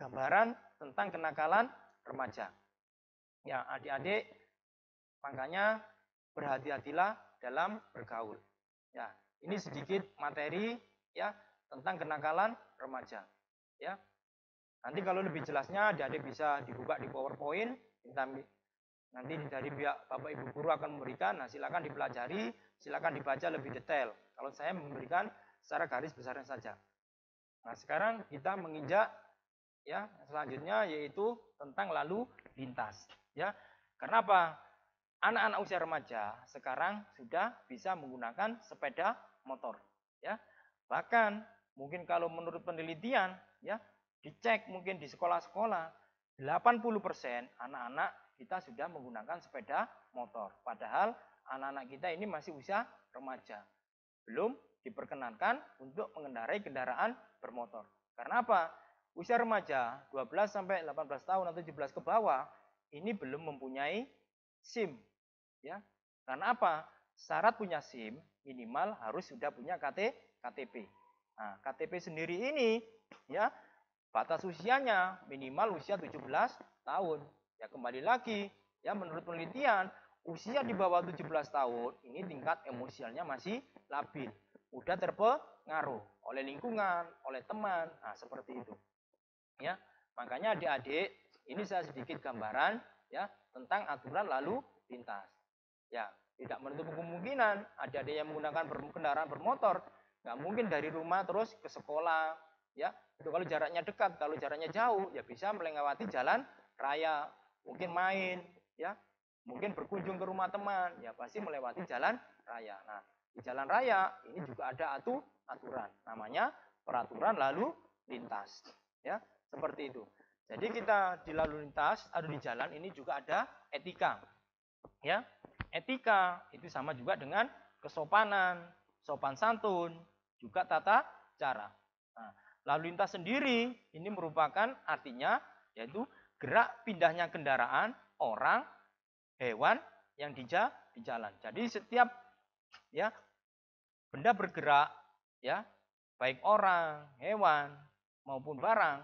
gambaran tentang kenakalan remaja. Ya, adik-adik makanya berhati-hatilah dalam bergaul. Ya, ini sedikit materi ya tentang kenakalan remaja. Ya. Nanti kalau lebih jelasnya adik-adik bisa dibuka di PowerPoint, nanti dari pihak Bapak Ibu guru akan memberikan. Nah, silakan dipelajari, silakan dibaca lebih detail. Kalau saya memberikan secara garis besarnya saja. Nah, sekarang kita menginjak ya selanjutnya yaitu tentang lalu lintas. Ya, karena apa? Anak-anak usia remaja sekarang sudah bisa menggunakan sepeda motor. Ya, bahkan mungkin kalau menurut penelitian ya dicek mungkin di sekolah-sekolah 80% anak-anak kita sudah menggunakan sepeda motor. Padahal anak-anak kita ini masih usia remaja. Belum diperkenankan untuk mengendarai kendaraan bermotor. Karena apa? Usia remaja 12 sampai 18 tahun atau 17 ke bawah ini belum mempunyai SIM, ya. Karena apa? Syarat punya SIM minimal harus sudah punya KTP. Nah, KTP sendiri ini, ya, batas usianya minimal usia 17 tahun. Ya, kembali lagi, ya, menurut penelitian usia di bawah 17 tahun ini tingkat emosialnya masih labil, mudah terpengaruh oleh lingkungan, oleh teman. Nah, seperti itu. Ya, makanya adik-adik, ini saya sedikit gambaran, ya, tentang aturan lalu lintas. Ya, tidak menutup kemungkinan adik-adik yang menggunakan kendaraan bermotor nggak mungkin dari rumah terus ke sekolah, ya. Itu kalau jaraknya dekat. Kalau jaraknya jauh, ya bisa melewati jalan raya, mungkin main, ya, mungkin berkunjung ke rumah teman, ya pasti melewati jalan raya. Nah, di jalan raya ini juga ada aturan, namanya peraturan lalu lintas, ya, seperti itu. Jadi kita di lalu lintas atau di jalan ini juga ada etika, ya. Etika itu sama juga dengan kesopanan, sopan santun, juga tata cara. Nah, lalu lintas sendiri ini merupakan artinya yaitu gerak pindahnya kendaraan, orang, hewan yang di jalan. Jadi setiap, ya, benda bergerak, ya, baik orang, hewan maupun barang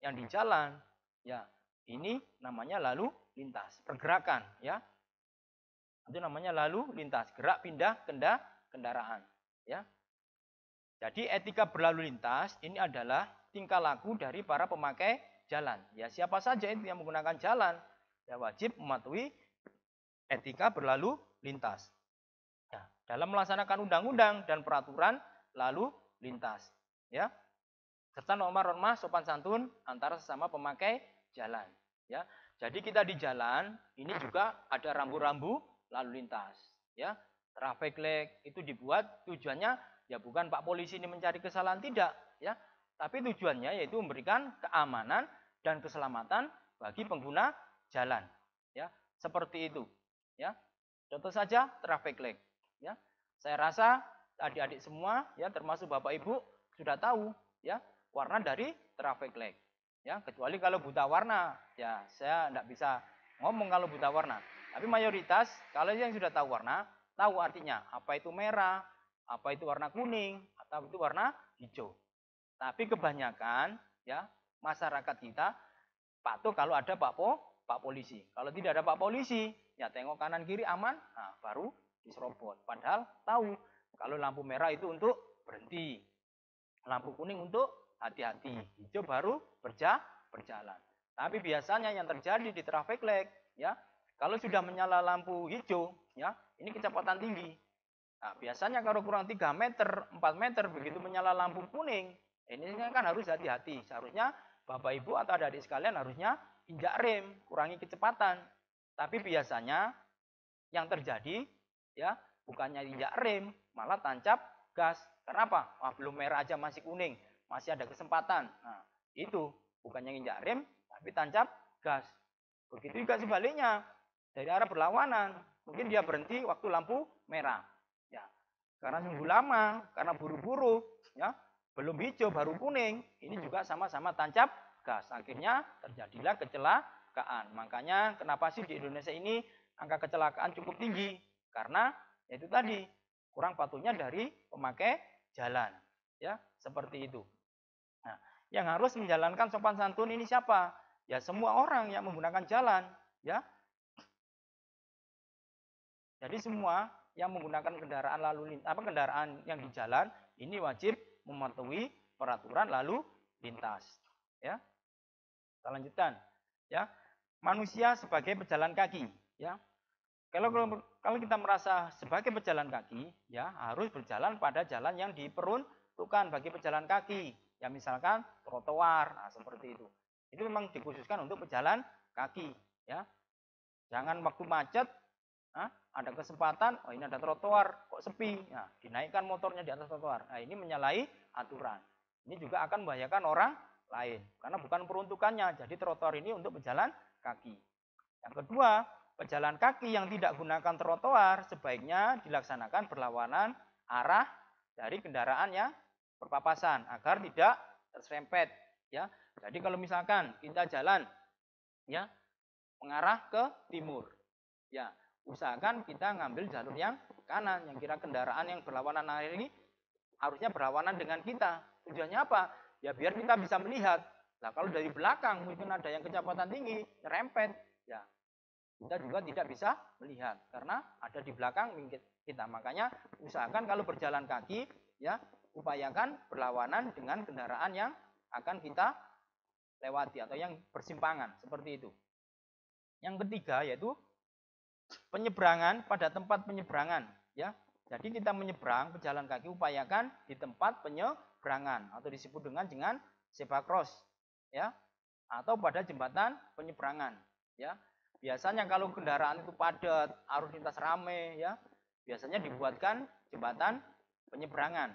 yang di jalan, ya, ini namanya lalu lintas, pergerakan, ya. Itu namanya lalu lintas, gerak pindah kendaraan, ya. Jadi etika berlalu lintas ini adalah tingkah laku dari para pemakai jalan. Ya, siapa saja itu yang menggunakan jalan, ya wajib mematuhi etika berlalu lintas. Ya, dalam melaksanakan undang-undang dan peraturan lalu lintas, ya. Serta norma-norma sopan santun antara sesama pemakai jalan, ya. Jadi kita di jalan ini juga ada rambu-rambu lalu lintas, ya. Traffic light itu dibuat tujuannya ya bukan Pak Polisi ini mencari kesalahan, tidak, ya. Tapi tujuannya yaitu memberikan keamanan dan keselamatan bagi pengguna jalan, ya. Seperti itu, ya. Contoh saja traffic light, ya. Saya rasa adik-adik semua, ya, termasuk Bapak Ibu sudah tahu, ya, warna dari traffic light, ya. Kecuali kalau buta warna, ya saya tidak bisa ngomong kalau buta warna. Tapi mayoritas kalau yang sudah tahu warna, tahu artinya apa itu merah, apa itu warna kuning, atau itu warna hijau. Tapi kebanyakan, ya, masyarakat kita patuh kalau ada Pak Polisi. Kalau tidak ada Pak Polisi, ya tengok kanan kiri aman, nah baru diserobot. Padahal tahu kalau lampu merah itu untuk berhenti, lampu kuning untuk hati-hati, hijau baru berjalan. Tapi biasanya yang terjadi di traffic light, ya, kalau sudah menyala lampu hijau, ya, ini kecepatan tinggi. Nah, biasanya kalau kurang 3 meter, 4 meter begitu menyala lampu kuning, ini kan harus hati-hati. Seharusnya Bapak Ibu atau adik-adik sekalian harusnya injak rem, kurangi kecepatan. Tapi biasanya yang terjadi, ya, bukannya injak rem, malah tancap gas. Kenapa? Wah, belum merah aja masih kuning, masih ada kesempatan. Nah, itu bukannya injak rem, tapi tancap gas. Begitu juga sebaliknya, dari arah berlawanan, mungkin dia berhenti waktu lampu merah, ya, karena nunggu lama, karena buru-buru, ya, belum hijau baru kuning, ini juga sama-sama tancap gas. Akhirnya terjadilah kecelakaan. Makanya kenapa sih di Indonesia ini angka kecelakaan cukup tinggi? Karena itu tadi kurang patuhnya dari pemakai jalan, ya, seperti itu. Nah, yang harus menjalankan sopan santun ini siapa? Ya semua orang yang menggunakan jalan, ya. Jadi semua yang menggunakan kendaraan kendaraan yang di jalan ini wajib mematuhi peraturan lalu lintas, ya. Kita lanjutkan, ya. Manusia sebagai pejalan kaki, ya. Kalau kita merasa sebagai pejalan kaki, ya, harus berjalan pada jalan yang diperuntukkan bagi pejalan kaki. Ya, misalkan trotoar, nah seperti itu. Itu memang dikhususkan untuk pejalan kaki, ya. Jangan waktu macet, nah, ada kesempatan, oh ini ada trotoar, kok sepi, nah, dinaikkan motornya di atas trotoar. Nah, ini menyalahi aturan. Ini juga akan membahayakan orang lain, karena bukan peruntukannya. Jadi trotoar ini untuk pejalan kaki. Yang kedua, pejalan kaki yang tidak gunakan trotoar sebaiknya dilaksanakan berlawanan arah dari kendaraan yang berpapasan agar tidak terserempet, ya. Jadi kalau misalkan kita jalan, ya, mengarah ke timur, ya, usahakan kita ngambil jalur yang kanan, yang kira kendaraan yang berlawanan arah ini harusnya berlawanan dengan kita. Tujuannya apa? Ya biar kita bisa melihat. Nah, kalau dari belakang mungkin ada yang kecepatan tinggi, nyerempet, ya kita juga tidak bisa melihat karena ada di belakang kita. Makanya usahakan kalau berjalan kaki, ya upayakan berlawanan dengan kendaraan yang akan kita lewati atau yang bersimpangan seperti itu. Yang ketiga yaitu penyeberangan pada tempat penyeberangan, ya. Jadi kita menyeberang pejalan kaki upayakan di tempat penyeberangan atau disebut dengan zebra cross, ya, atau pada jembatan penyeberangan, ya. Biasanya kalau kendaraan itu padat, arus lintas rame, ya, biasanya dibuatkan jembatan penyeberangan.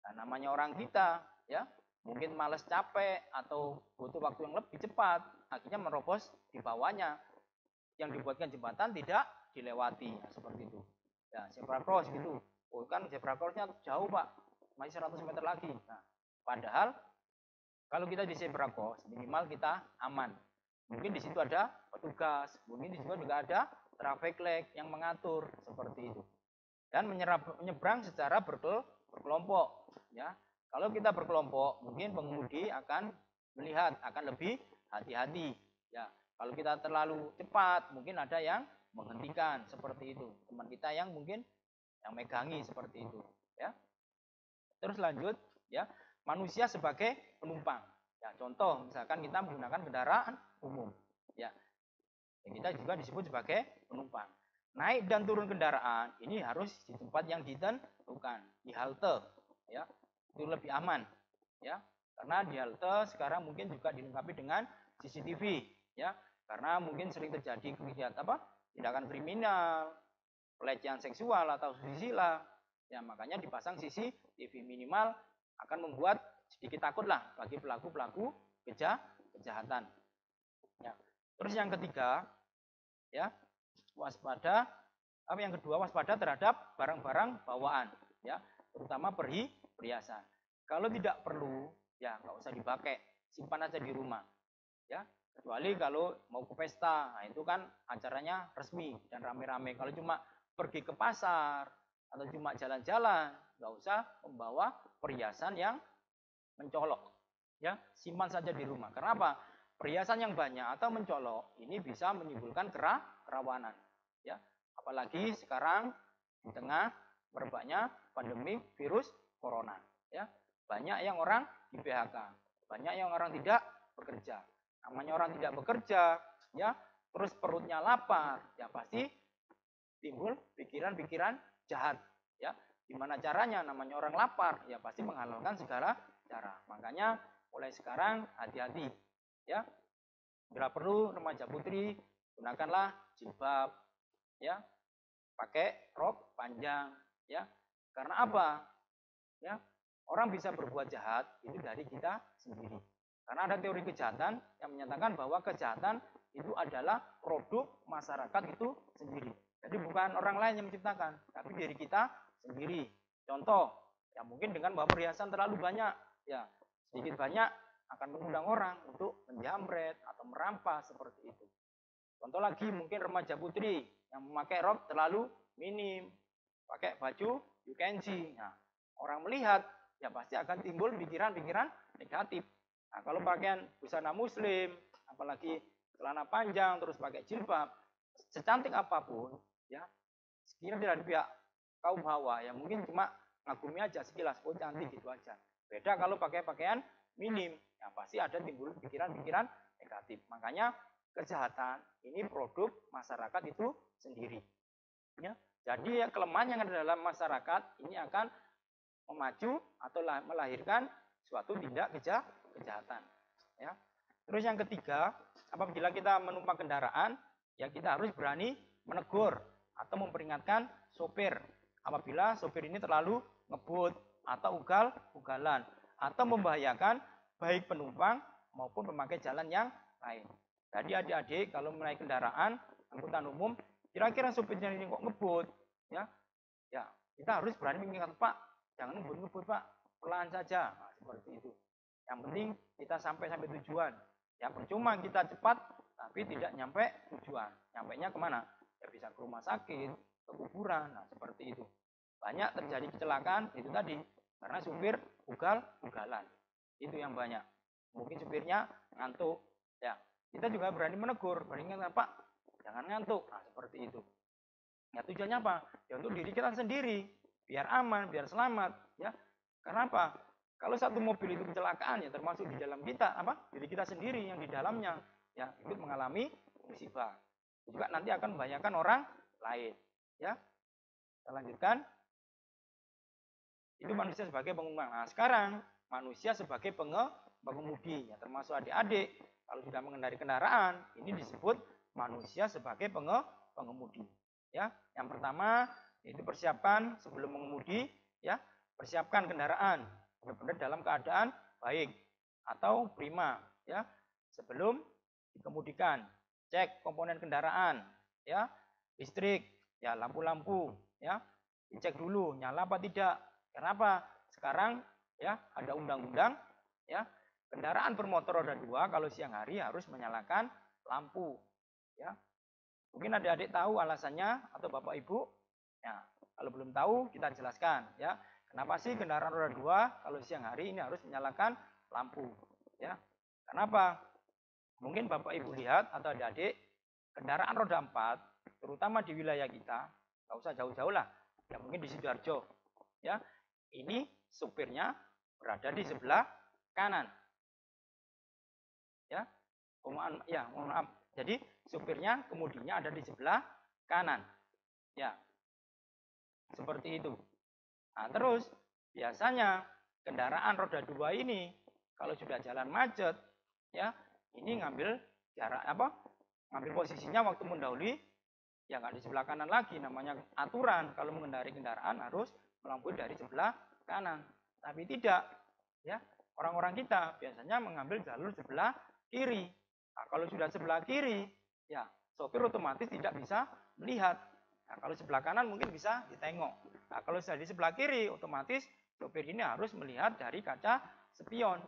Nah, namanya orang kita, ya, mungkin males capek atau butuh waktu yang lebih cepat, akhirnya merobos di bawahnya. Yang dibuatkan jembatan tidak dilewati, ya, seperti itu. Ya, zebra cross gitu. Oh, kan zebra crossnya jauh, Pak. Masih 100 meter lagi. Nah, padahal kalau kita di zebra cross minimal kita aman. Mungkin di situ ada petugas, mungkin di situ juga ada traffic light yang mengatur seperti itu. Dan menyeberang secara berkelompok, ya. Kalau kita berkelompok, mungkin pengemudi akan melihat, akan lebih hati-hati, ya. Kalau kita terlalu cepat, mungkin ada yang menghentikan seperti itu, teman kita yang mungkin yang megangi seperti itu, ya. Terus lanjut, ya, manusia sebagai penumpang, ya. Contoh misalkan kita menggunakan kendaraan umum, ya, kita juga disebut sebagai penumpang. Naik dan turun kendaraan ini harus di tempat yang ditentukan, di halte, ya, itu lebih aman, ya, karena di halte sekarang mungkin juga dilengkapi dengan CCTV, ya, karena mungkin sering terjadi kegiatan tindakan kriminal, pelecehan seksual atau susila, ya makanya dipasang CCTV minimal akan membuat sedikit takut lah bagi pelaku kejahatan. Ya. Terus yang ketiga, ya, waspada. Yang kedua, waspada terhadap barang-barang bawaan, ya, terutama perhiasan. Kalau tidak perlu, ya nggak usah dipakai, simpan aja di rumah, ya. Kecuali kalau mau ke pesta, nah itu kan acaranya resmi dan rame-rame. Kalau cuma pergi ke pasar atau cuma jalan-jalan, nggak usah membawa perhiasan yang mencolok, ya, simpan saja di rumah. Karena apa? Perhiasan yang banyak atau mencolok ini bisa menimbulkan kerawanan, ya. Apalagi sekarang di tengah merebaknya pandemi virus corona, ya. Banyak yang orang di PHK, banyak yang orang tidak bekerja. Namanya orang tidak bekerja, ya, terus perutnya lapar, ya pasti timbul pikiran-pikiran jahat, ya. Gimana caranya? Namanya orang lapar, ya pasti menghalalkan segala cara. Makanya mulai sekarang hati-hati, ya. Bila perlu remaja putri gunakanlah jilbab, ya, pakai rok panjang, ya. Karena apa? Ya, orang bisa berbuat jahat itu dari kita sendiri. Karena ada teori kejahatan yang menyatakan bahwa kejahatan itu adalah produk masyarakat itu sendiri. Jadi bukan orang lain yang menciptakan, tapi diri kita sendiri. Contoh, ya mungkin dengan bawa perhiasan terlalu banyak, ya sedikit banyak akan mengundang orang untuk menjamret atau merampas seperti itu. Contoh lagi mungkin remaja putri yang memakai rok terlalu minim, pakai baju you can see. Nah, orang melihat ya pasti akan timbul pikiran-pikiran negatif. Nah, kalau pakaian busana muslim, apalagi celana panjang, terus pakai jilbab, secantik apapun, ya, sekiranya dari pihak kaum hawa, ya mungkin cuma ngagumi aja sekilas, oh cantik gitu aja. Beda kalau pakai pakaian minim, ya pasti ada timbul pikiran-pikiran negatif. Makanya kejahatan ini produk masyarakat itu sendiri. Ya, jadi kelemahan yang ada dalam masyarakat ini akan memacu atau melahirkan suatu tindak kejahatan, ya. Terus yang ketiga, apabila kita menumpang kendaraan, ya kita harus berani menegur atau memperingatkan sopir apabila sopir ini terlalu ngebut atau ugal-ugalan atau membahayakan baik penumpang maupun pemakai jalan yang lain. Jadi adik-adik kalau menaik kendaraan angkutan umum, kira-kira supirnya ini kok ngebut, ya, ya kita harus berani mengingat, Pak, jangan ngebut-ngebut, Pak, pelan saja. Nah, seperti itu. Yang penting kita sampai tujuan. Ya percuma kita cepat tapi tidak nyampe tujuan. Nyampainya kemana? Ya bisa ke rumah sakit, ke kuburan. Nah seperti itu. Banyak terjadi kecelakaan itu tadi karena supir ugal-ugalan. Itu yang banyak. Mungkin supirnya ngantuk. Ya kita juga berani menegur, berani ingat, Pak, jangan ngantuk. Nah seperti itu. Ya tujuannya apa? Ya untuk diri kita sendiri, biar aman, biar selamat. Ya karena apa? Kalau satu mobil itu kecelakaan ya termasuk di dalam kita, diri kita sendiri yang di dalamnya ya ikut mengalami musibah. Juga nanti akan membahayakan orang lain. Ya, kita lanjutkan. Itu manusia sebagai pengemudi. Nah, sekarang manusia sebagai pengemudi ya termasuk adik-adik kalau sudah mengendarai kendaraan ini disebut manusia sebagai pengemudi. Ya, yang pertama itu persiapan sebelum mengemudi ya, persiapkan kendaraan benar-benar dalam keadaan baik atau prima ya sebelum dikemudikan. Cek komponen kendaraan ya, listrik ya, lampu-lampu ya, dicek dulu nyala apa tidak. Kenapa? Sekarang ya ada undang-undang ya, kendaraan bermotor roda 2 kalau siang hari harus menyalakan lampu ya. Mungkin adik-adik tahu alasannya atau Bapak Ibu ya, kalau belum tahu kita jelaskan ya. Kenapa sih kendaraan roda 2 kalau siang hari ini harus menyalakan lampu? Ya, kenapa? Mungkin Bapak Ibu lihat atau adik-adik, kendaraan roda 4, terutama di wilayah kita, nggak usah jauh-jauh lah, ya mungkin di Sidoarjo, ya, ini supirnya berada di sebelah kanan, ya, mohon maaf. Jadi supirnya kemudinya ada di sebelah kanan, ya, seperti itu. Nah, terus biasanya kendaraan roda 2 ini kalau sudah jalan macet ya, ini ngambil jarak ngambil posisinya waktu mendahului ya nggak di sebelah kanan lagi, namanya aturan kalau mengendarai kendaraan harus melampaui dari sebelah kanan. Tapi tidak ya, orang-orang kita biasanya mengambil jalur sebelah kiri. Nah, kalau sudah sebelah kiri ya sopir otomatis tidak bisa melihat. Nah, kalau sebelah kanan mungkin bisa ditengok. Nah, kalau sudah di sebelah kiri, otomatis sopir ini harus melihat dari kaca spion.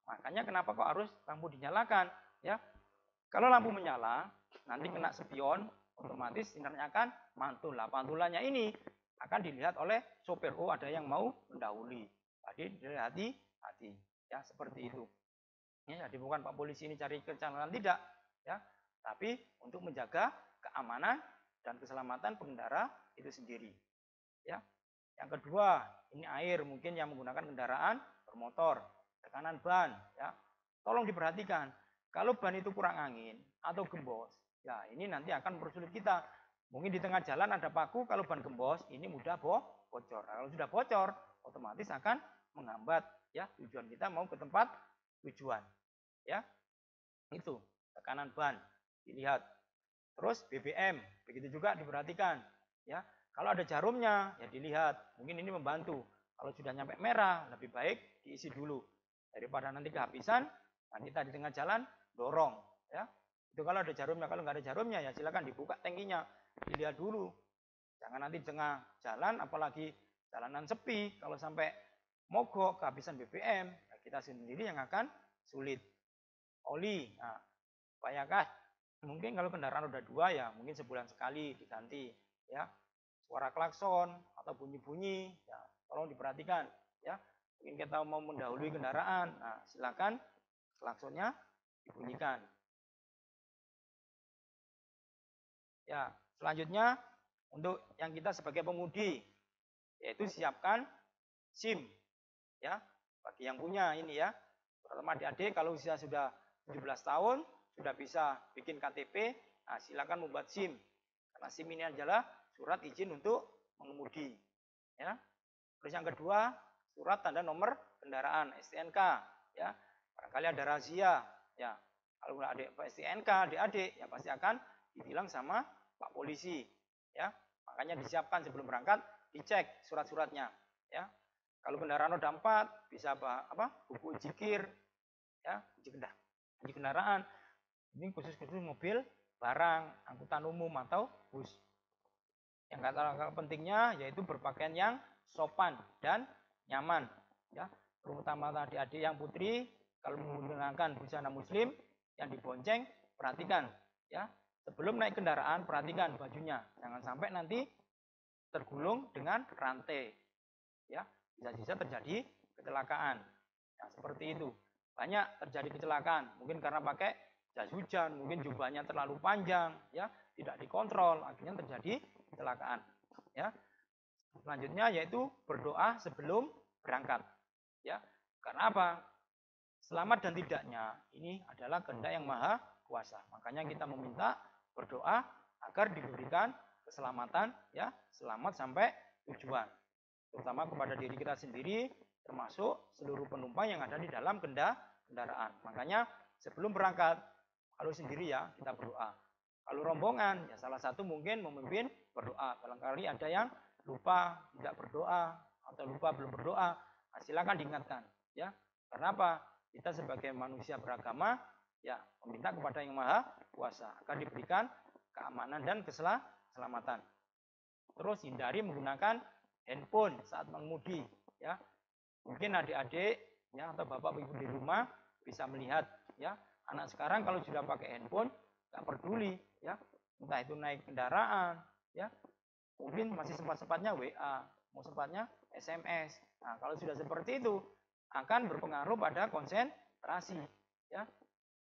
Makanya kenapa kok harus lampu dinyalakan? Ya, kalau lampu menyala, nanti kena spion, otomatis sinarnya akan mantul. Lah, pantulannya ini akan dilihat oleh sopir. Oh, ada yang mau mendahului. Jadi hati-hati. Ya, seperti itu. Ya, jadi bukan Pak Polisi ini cari kecelakaan tidak, ya, tapi untuk menjaga keamanan dan keselamatan pengendara itu sendiri. Ya. Yang kedua, ini air mungkin yang menggunakan kendaraan bermotor, tekanan ban ya. Tolong diperhatikan. Kalau ban itu kurang angin atau gembos, ya ini nanti akan mempersulit kita. Mungkin di tengah jalan ada paku, kalau ban gembos ini mudah bocor. Nah, kalau sudah bocor, otomatis akan menghambat ya tujuan kita mau ke tempat tujuan. Ya. Itu tekanan ban dilihat. Terus BBM, begitu juga diperhatikan ya. Kalau ada jarumnya, ya dilihat. Mungkin ini membantu. Kalau sudah nyampe merah, lebih baik diisi dulu. Daripada nanti kehabisan, nah kita di tengah jalan, dorong. Ya. Itu kalau ada jarumnya. Kalau nggak ada jarumnya, ya silakan dibuka tangkinya. Dilihat dulu. Jangan nanti di tengah jalan, apalagi jalanan sepi. Kalau sampai mogok, kehabisan BBM, ya kita sendiri yang akan sulit. Oli, nah, upayakan. Mungkin kalau kendaraan roda 2, ya mungkin sebulan sekali diganti. Ya. Suara klakson atau bunyi-bunyi, ya tolong diperhatikan ya. Mungkin kita mau mendahului kendaraan, nah silakan klaksonnya dibunyikan. Ya, selanjutnya untuk yang kita sebagai pengemudi, yaitu siapkan SIM ya. Bagi yang punya ini ya, terutama adik-adik kalau usia sudah 17 tahun, sudah bisa bikin KTP, nah silakan membuat SIM. Karena SIM ini adalah surat izin untuk mengemudi. Ya. Terus yang kedua, surat tanda nomor kendaraan STNK. Ya. Barangkali ada razia. Ya. Kalau ada STNK, adik-adik, ya pasti akan dibilang sama Pak Polisi. Ya. Makanya disiapkan sebelum berangkat, dicek surat-suratnya. Ya. Kalau kendaraan roda 4, bisa buku ujikir, ya, uji kendaraan. Ini khusus mobil barang, angkutan umum atau bus. Yang kata pentingnya yaitu berpakaian yang sopan dan nyaman. Ya, terutama adik-adik yang putri kalau menggunakan busana muslim yang dibonceng, perhatikan ya. Sebelum naik kendaraan perhatikan bajunya, jangan sampai nanti tergulung dengan rantai. Ya, bisa-bisa terjadi kecelakaan. Ya, seperti itu. Banyak terjadi kecelakaan, mungkin karena pakai jas hujan, mungkin jubahnya terlalu panjang, ya, tidak dikontrol, akhirnya terjadi kecelakaan. Ya. Selanjutnya yaitu berdoa sebelum berangkat. Ya, karena apa? Selamat dan tidaknya ini adalah kehendak yang maha kuasa. Makanya kita meminta berdoa agar diberikan keselamatan, ya, selamat sampai tujuan. Terutama kepada diri kita sendiri, termasuk seluruh penumpang yang ada di dalam kendaraan. Makanya sebelum berangkat, kalau sendiri ya kita berdoa. Kalau rombongan, ya salah satu mungkin memimpin berdoa. Barangkali ada yang lupa tidak berdoa atau lupa belum berdoa, silakan diingatkan. Ya, karena apa? Kita sebagai manusia beragama, ya meminta kepada yang maha kuasa agar diberikan keamanan dan keselamatan. Terus hindari menggunakan handphone saat mengemudi. Ya, mungkin adik-adik ya atau bapak ibu di rumah bisa melihat ya anak sekarang kalau sudah pakai handphone nggak peduli ya, entah itu naik kendaraan ya, mungkin masih sempat-sempatnya WA, mau sempatnya SMS. Nah, kalau sudah seperti itu akan berpengaruh pada konsentrasi ya.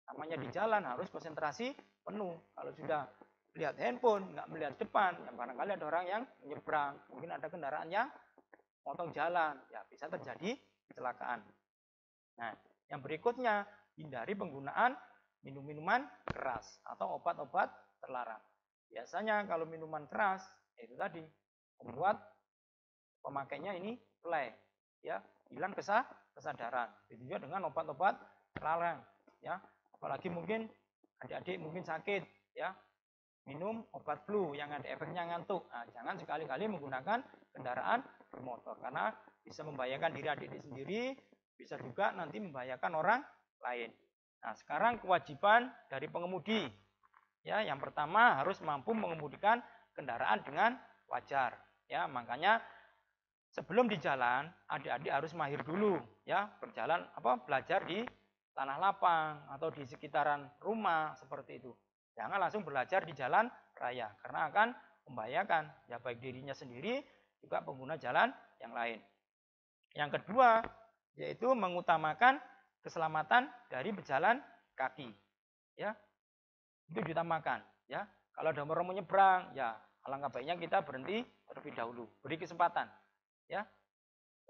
Namanya di jalan harus konsentrasi penuh. Kalau sudah lihat handphone, nggak melihat depan, ya barangkali ada orang yang menyeberang, mungkin ada kendaraan yang motong jalan, ya bisa terjadi kecelakaan. Nah, yang berikutnya hindari penggunaan minum-minuman keras atau obat-obat terlarang. Biasanya kalau minuman keras itu tadi membuat pemakainya ini play, ya hilang kesadaran. Itu juga dengan obat-obat terlarang, ya. Apalagi mungkin adik-adik mungkin sakit, ya. Minum obat flu yang ada efeknya ngantuk. Nah, jangan sekali-kali menggunakan kendaraan bermotor karena bisa membahayakan diri adik-adik sendiri, bisa juga nanti membahayakan orang lain. Nah, sekarang kewajiban dari pengemudi. Ya, yang pertama harus mampu mengemudikan kendaraan dengan wajar. Ya, makanya sebelum di jalan, adik-adik harus mahir dulu, ya, belajar di tanah lapang atau di sekitaran rumah seperti itu. Jangan langsung belajar di jalan raya karena akan membahayakan ya baik dirinya sendiri juga pengguna jalan yang lain. Yang kedua, yaitu mengutamakan keselamatan dari berjalan kaki. Ya. Itu diutamakan, ya. Kalau ada orang menyeberang, ya alangkah baiknya kita berhenti terlebih dahulu, beri kesempatan. Ya,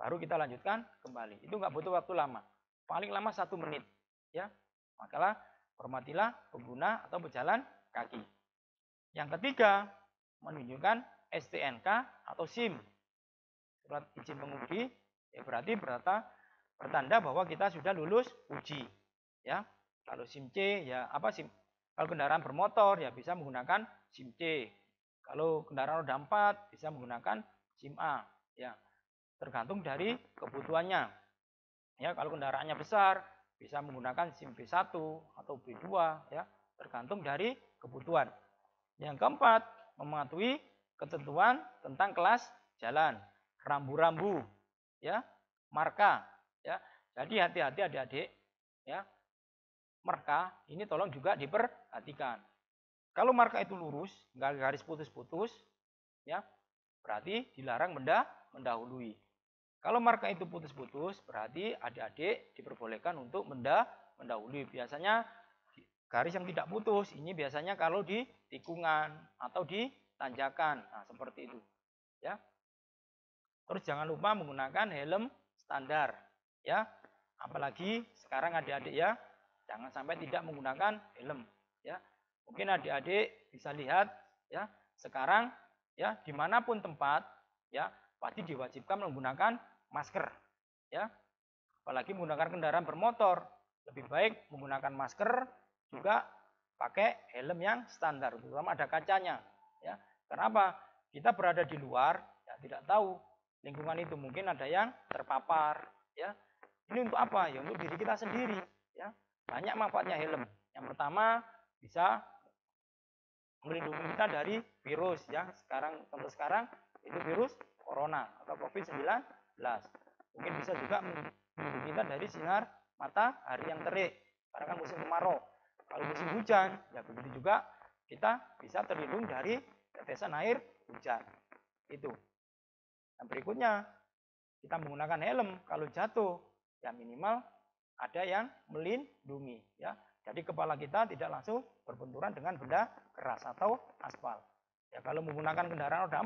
baru kita lanjutkan kembali. Itu nggak butuh waktu lama, paling lama 1 menit. Ya, makalah hormatilah pengguna atau pejalan kaki. Yang ketiga, menunjukkan STNK atau SIM, surat izin mengemudi, ya berarti bertanda bahwa kita sudah lulus uji. Ya, kalau SIM C, ya apa SIM? Kalau kendaraan bermotor, ya bisa menggunakan SIM C. Kalau kendaraan roda 4, bisa menggunakan SIM A. Ya, tergantung dari kebutuhannya. Ya, kalau kendaraannya besar bisa menggunakan SIM B1 atau B2 ya, tergantung dari kebutuhan. Yang keempat, mematuhi ketentuan tentang kelas jalan, rambu-rambu ya, marka ya. Jadi hati-hati adik-adik ya. Marka ini tolong juga diperhatikan. Kalau marka itu lurus, nggak garis putus-putus ya, berarti dilarang mendahului. Kalau marka itu putus-putus, berarti adik-adik diperbolehkan untuk mendahului. Biasanya garis yang tidak putus, ini biasanya kalau di tikungan atau di tanjakan. Nah, seperti itu. Ya. Terus jangan lupa menggunakan helm standar. Ya. Apalagi sekarang adik-adik ya, jangan sampai tidak menggunakan helm. Ya. Mungkin adik-adik bisa lihat ya, sekarang ya dimanapun tempat ya pasti diwajibkan menggunakan masker ya, apalagi menggunakan kendaraan bermotor lebih baik menggunakan masker juga pakai helm yang standar, terutama ada kacanya ya. Kenapa? Kita berada di luar ya, tidak tahu lingkungan itu mungkin ada yang terpapar ya. Ini untuk apa? Ya untuk diri kita sendiri ya. Banyak manfaatnya helm. Yang pertama bisa melindungi kita dari virus ya. Untuk sekarang itu virus corona atau COVID-19. Mungkin bisa juga melindungi kita dari sinar matahari yang terik karena kan musim kemarau. Kalau musim hujan ya begitu juga kita bisa terlindung dari tetesan air hujan. Itu. Dan berikutnya kita menggunakan helm kalau jatuh ya minimal ada yang melindungi ya. Jadi kepala kita tidak langsung berbenturan dengan benda keras atau aspal. Ya kalau menggunakan kendaraan roda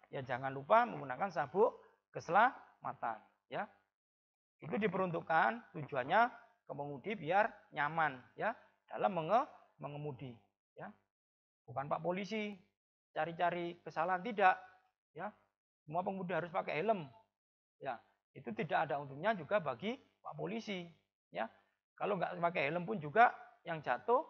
4 ya jangan lupa menggunakan sabuk keselamatan ya. Itu diperuntukkan tujuannya pengemudi biar nyaman ya dalam mengemudi ya. Bukan Pak Polisi cari-cari kesalahan, tidak ya. Semua pengemudi harus pakai helm ya. Itu tidak ada untungnya juga bagi Pak Polisi ya. Kalau nggak pakai helm pun juga yang jatuh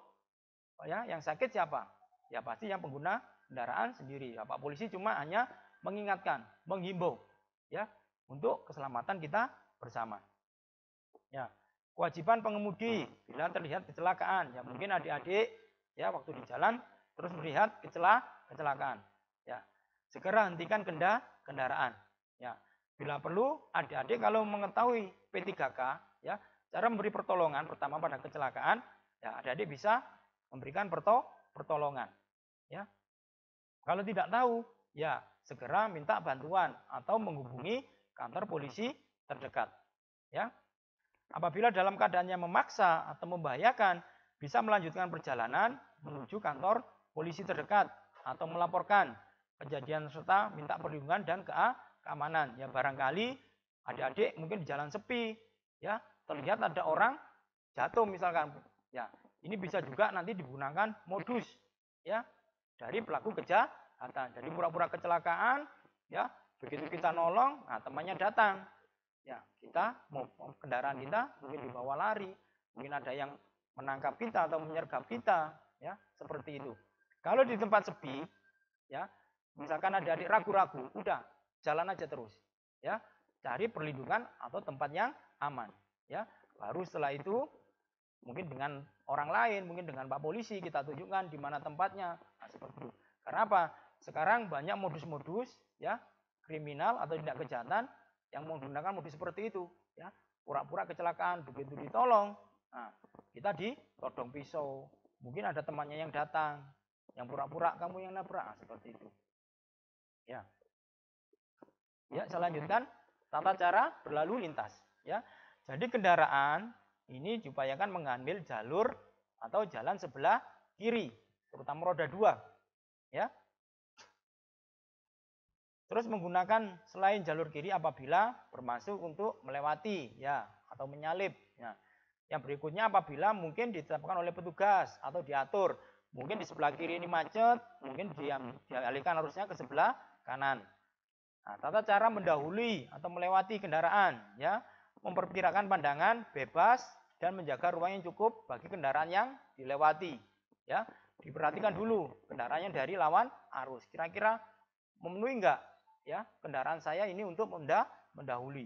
ya, yang sakit siapa? Ya pasti yang pengguna kendaraan sendiri. Ya, Pak Polisi cuma hanya mengingatkan, menghimbau ya untuk keselamatan kita bersama. Ya, kewajiban pengemudi bila terlihat kecelakaan, ya mungkin adik-adik ya waktu di jalan terus melihat kecelakaan, ya segera hentikan kendaraan. Ya, bila perlu adik-adik kalau mengetahui P3K ya cara memberi pertolongan pertama pada kecelakaan, ya adik-adik bisa memberikan pertolongan. Ya, kalau tidak tahu, ya segera minta bantuan atau menghubungi kantor polisi terdekat. Ya, apabila dalam keadaannya memaksa atau membahayakan, bisa melanjutkan perjalanan menuju kantor polisi terdekat atau melaporkan kejadian serta minta perlindungan dan keamanan. Ya barangkali adik-adik mungkin di jalan sepi, ya terlihat ada orang jatuh misalkan. Ya ini bisa juga nanti digunakan modus ya dari pelaku kejahatan. Jadi pura-pura kecelakaan, ya begitu kita nolong, nah temannya datang. Ya, kita mau kendaraan kita mungkin dibawa lari, mungkin ada yang menangkap kita atau menyergap kita, ya seperti itu. Kalau di tempat sepi, ya misalkan ada adik ragu-ragu, udah jalan aja terus, ya cari perlindungan atau tempat yang aman, ya. Baru setelah itu mungkin dengan orang lain, mungkin dengan Pak Polisi kita tunjukkan di mana tempatnya, nah, seperti itu. Karena apa? Sekarang banyak modus-modus, ya kriminal atau tindak kejahatan yang menggunakan modus seperti itu, ya pura-pura kecelakaan, begitu ditolong, nah kita ditodong pisau, mungkin ada temannya yang datang, yang pura-pura kamu yang nabrak, nah, seperti itu, ya. Ya, saya lanjutkan tata cara berlalu lintas, ya. Jadi kendaraan ini diupayakan mengambil jalur atau jalan sebelah kiri, terutama roda 2, ya. Terus menggunakan selain jalur kiri apabila bermaksud untuk melewati ya atau menyalip. Ya. Yang berikutnya apabila mungkin ditetapkan oleh petugas atau diatur. Mungkin di sebelah kiri ini macet, mungkin dialihkan arusnya ke sebelah kanan. Nah, tata cara mendahului atau melewati kendaraan ya, memperkirakan pandangan bebas dan menjaga ruang yang cukup bagi kendaraan yang dilewati. Ya, diperhatikan dulu kendaraannya dari lawan arus. Kira-kira memenuhi enggak? Ya, kendaraan saya ini untuk mendahului.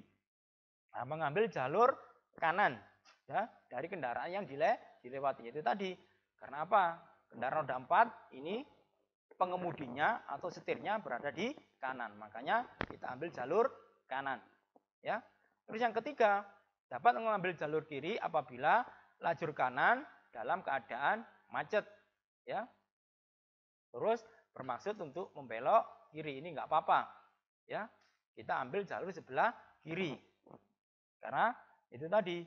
Nah, mengambil jalur kanan ya dari kendaraan yang dilewati. Itu tadi. Karena apa? Kendaraan roda 4 ini pengemudinya atau setirnya berada di kanan. Makanya kita ambil jalur kanan. Ya. Terus yang ketiga, dapat mengambil jalur kiri apabila lajur kanan dalam keadaan macet. Ya. Terus bermaksud untuk membelok kiri, ini enggak apa-apa. Ya, kita ambil jalur sebelah kiri. Karena itu tadi,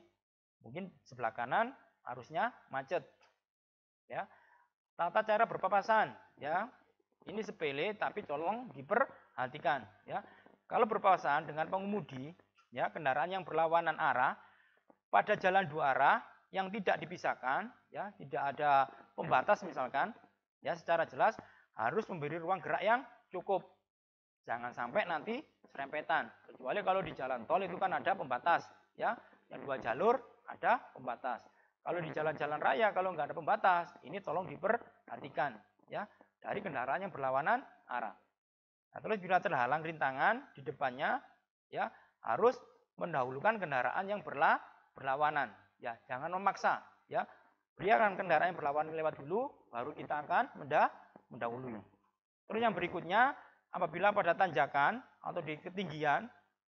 mungkin sebelah kanan harusnya macet. Ya. Tata cara berpapasan, ya. Ini sepele tapi tolong diperhatikan, ya. Kalau berpapasan dengan pengemudi, ya, kendaraan yang berlawanan arah pada jalan 2 arah yang tidak dipisahkan, ya, tidak ada pembatas misalkan, ya, secara jelas harus memberi ruang gerak yang cukup. Jangan sampai nanti serempetan. Kecuali kalau di jalan tol itu kan ada pembatas, ya. Yang 2 jalur ada pembatas. Kalau di jalan-jalan raya kalau nggak ada pembatas, ini tolong diperhatikan, ya, dari kendaraan yang berlawanan arah. Nah, terus bila terhalang rintangan di depannya, ya, harus mendahulukan kendaraan yang berlawanan, ya. Jangan memaksa, ya. biarkan kendaraan yang berlawanan lewat dulu, baru kita akan mendahului. Terus yang berikutnya, apabila pada tanjakan atau di ketinggian,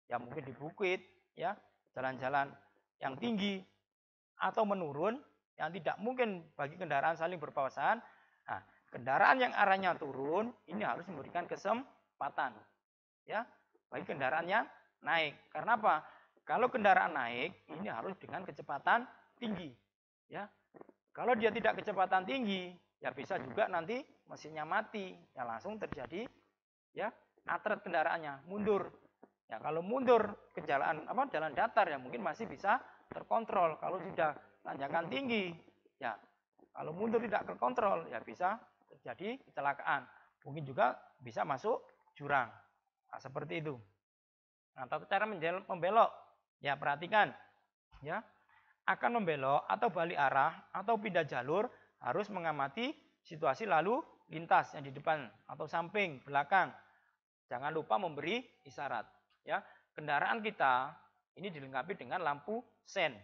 ya mungkin di bukit, ya jalan-jalan yang tinggi atau menurun, yang tidak mungkin bagi kendaraan saling berpapasan. Nah, kendaraan yang arahnya turun ini harus memberikan kesempatan, ya bagi kendaraan yang naik. Karena apa? Kalau kendaraan naik ini harus dengan kecepatan tinggi, ya. Kalau dia tidak kecepatan tinggi, ya bisa juga nanti mesinnya mati, ya langsung terjadi ya atret kendaraannya, mundur. Ya kalau mundur ke jalan datar ya mungkin masih bisa terkontrol. Kalau sudah tanjakan tinggi, ya kalau mundur tidak terkontrol ya bisa terjadi kecelakaan. Mungkin juga bisa masuk jurang. Nah, seperti itu. Nah, tata cara membelok. Ya, perhatikan. Ya. Akan membelok atau balik arah atau pindah jalur harus mengamati situasi lalu lintas yang di depan atau samping, belakang. Jangan lupa memberi isyarat. Ya, kendaraan kita ini dilengkapi dengan lampu sen.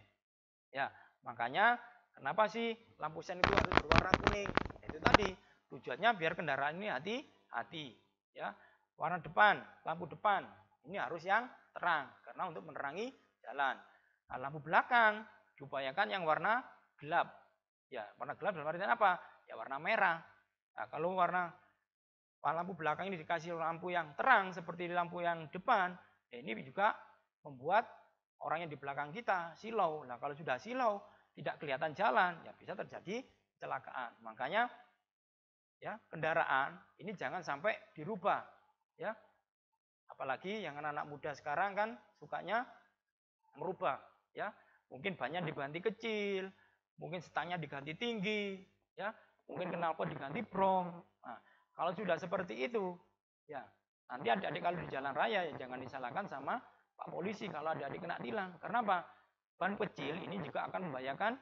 Ya, makanya kenapa sih lampu sen itu harus berwarna kuning? Itu tadi tujuannya biar kendaraan ini hati-hati. Ya, warna depan, lampu depan ini harus yang terang karena untuk menerangi jalan. Nah, lampu belakang diupayakan yang warna gelap. Ya, warna gelap dalam artian apa? Ya warna merah. Nah, kalau lampu belakang ini dikasih lampu yang terang seperti lampu yang depan, ya ini juga membuat orang yang di belakang kita silau. Nah, kalau sudah silau, tidak kelihatan jalan, ya bisa terjadi kecelakaan. Makanya ya, kendaraan ini jangan sampai dirubah, ya. Apalagi yang anak-anak muda sekarang kan sukanya merubah, ya. Mungkin bannya diganti kecil, mungkin stangnya diganti tinggi, ya. Mungkin knalpot diganti brong. Nah, kalau sudah seperti itu, ya nanti adik-adik kalau di jalan raya ya jangan disalahkan sama Pak Polisi kalau adik-adik kena tilang. Karena apa? Ban kecil ini juga akan membahayakan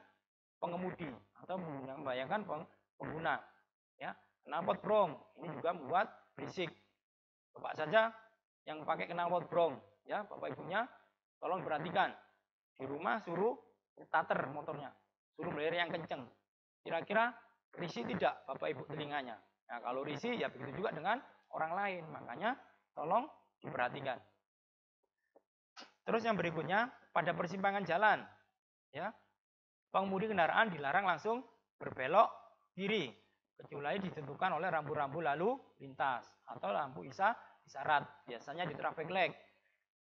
pengemudi atau membahayakan pengguna. Ya, knalpot brong ini juga membuat berisik. Bapak saja yang pakai knalpot brong, ya Bapak Ibunya tolong perhatikan. Di rumah suruh starter motornya, suruh belajar yang kenceng. Kira-kira risih tidak Bapak Ibu telinganya? Nah, kalau risih ya begitu juga dengan orang lain. Makanya tolong diperhatikan. Terus yang berikutnya pada persimpangan jalan, ya pengemudi kendaraan dilarang langsung berbelok kiri kecuali ditentukan oleh rambu-rambu lalu lintas atau lampu isyarat. Biasanya di traffic light.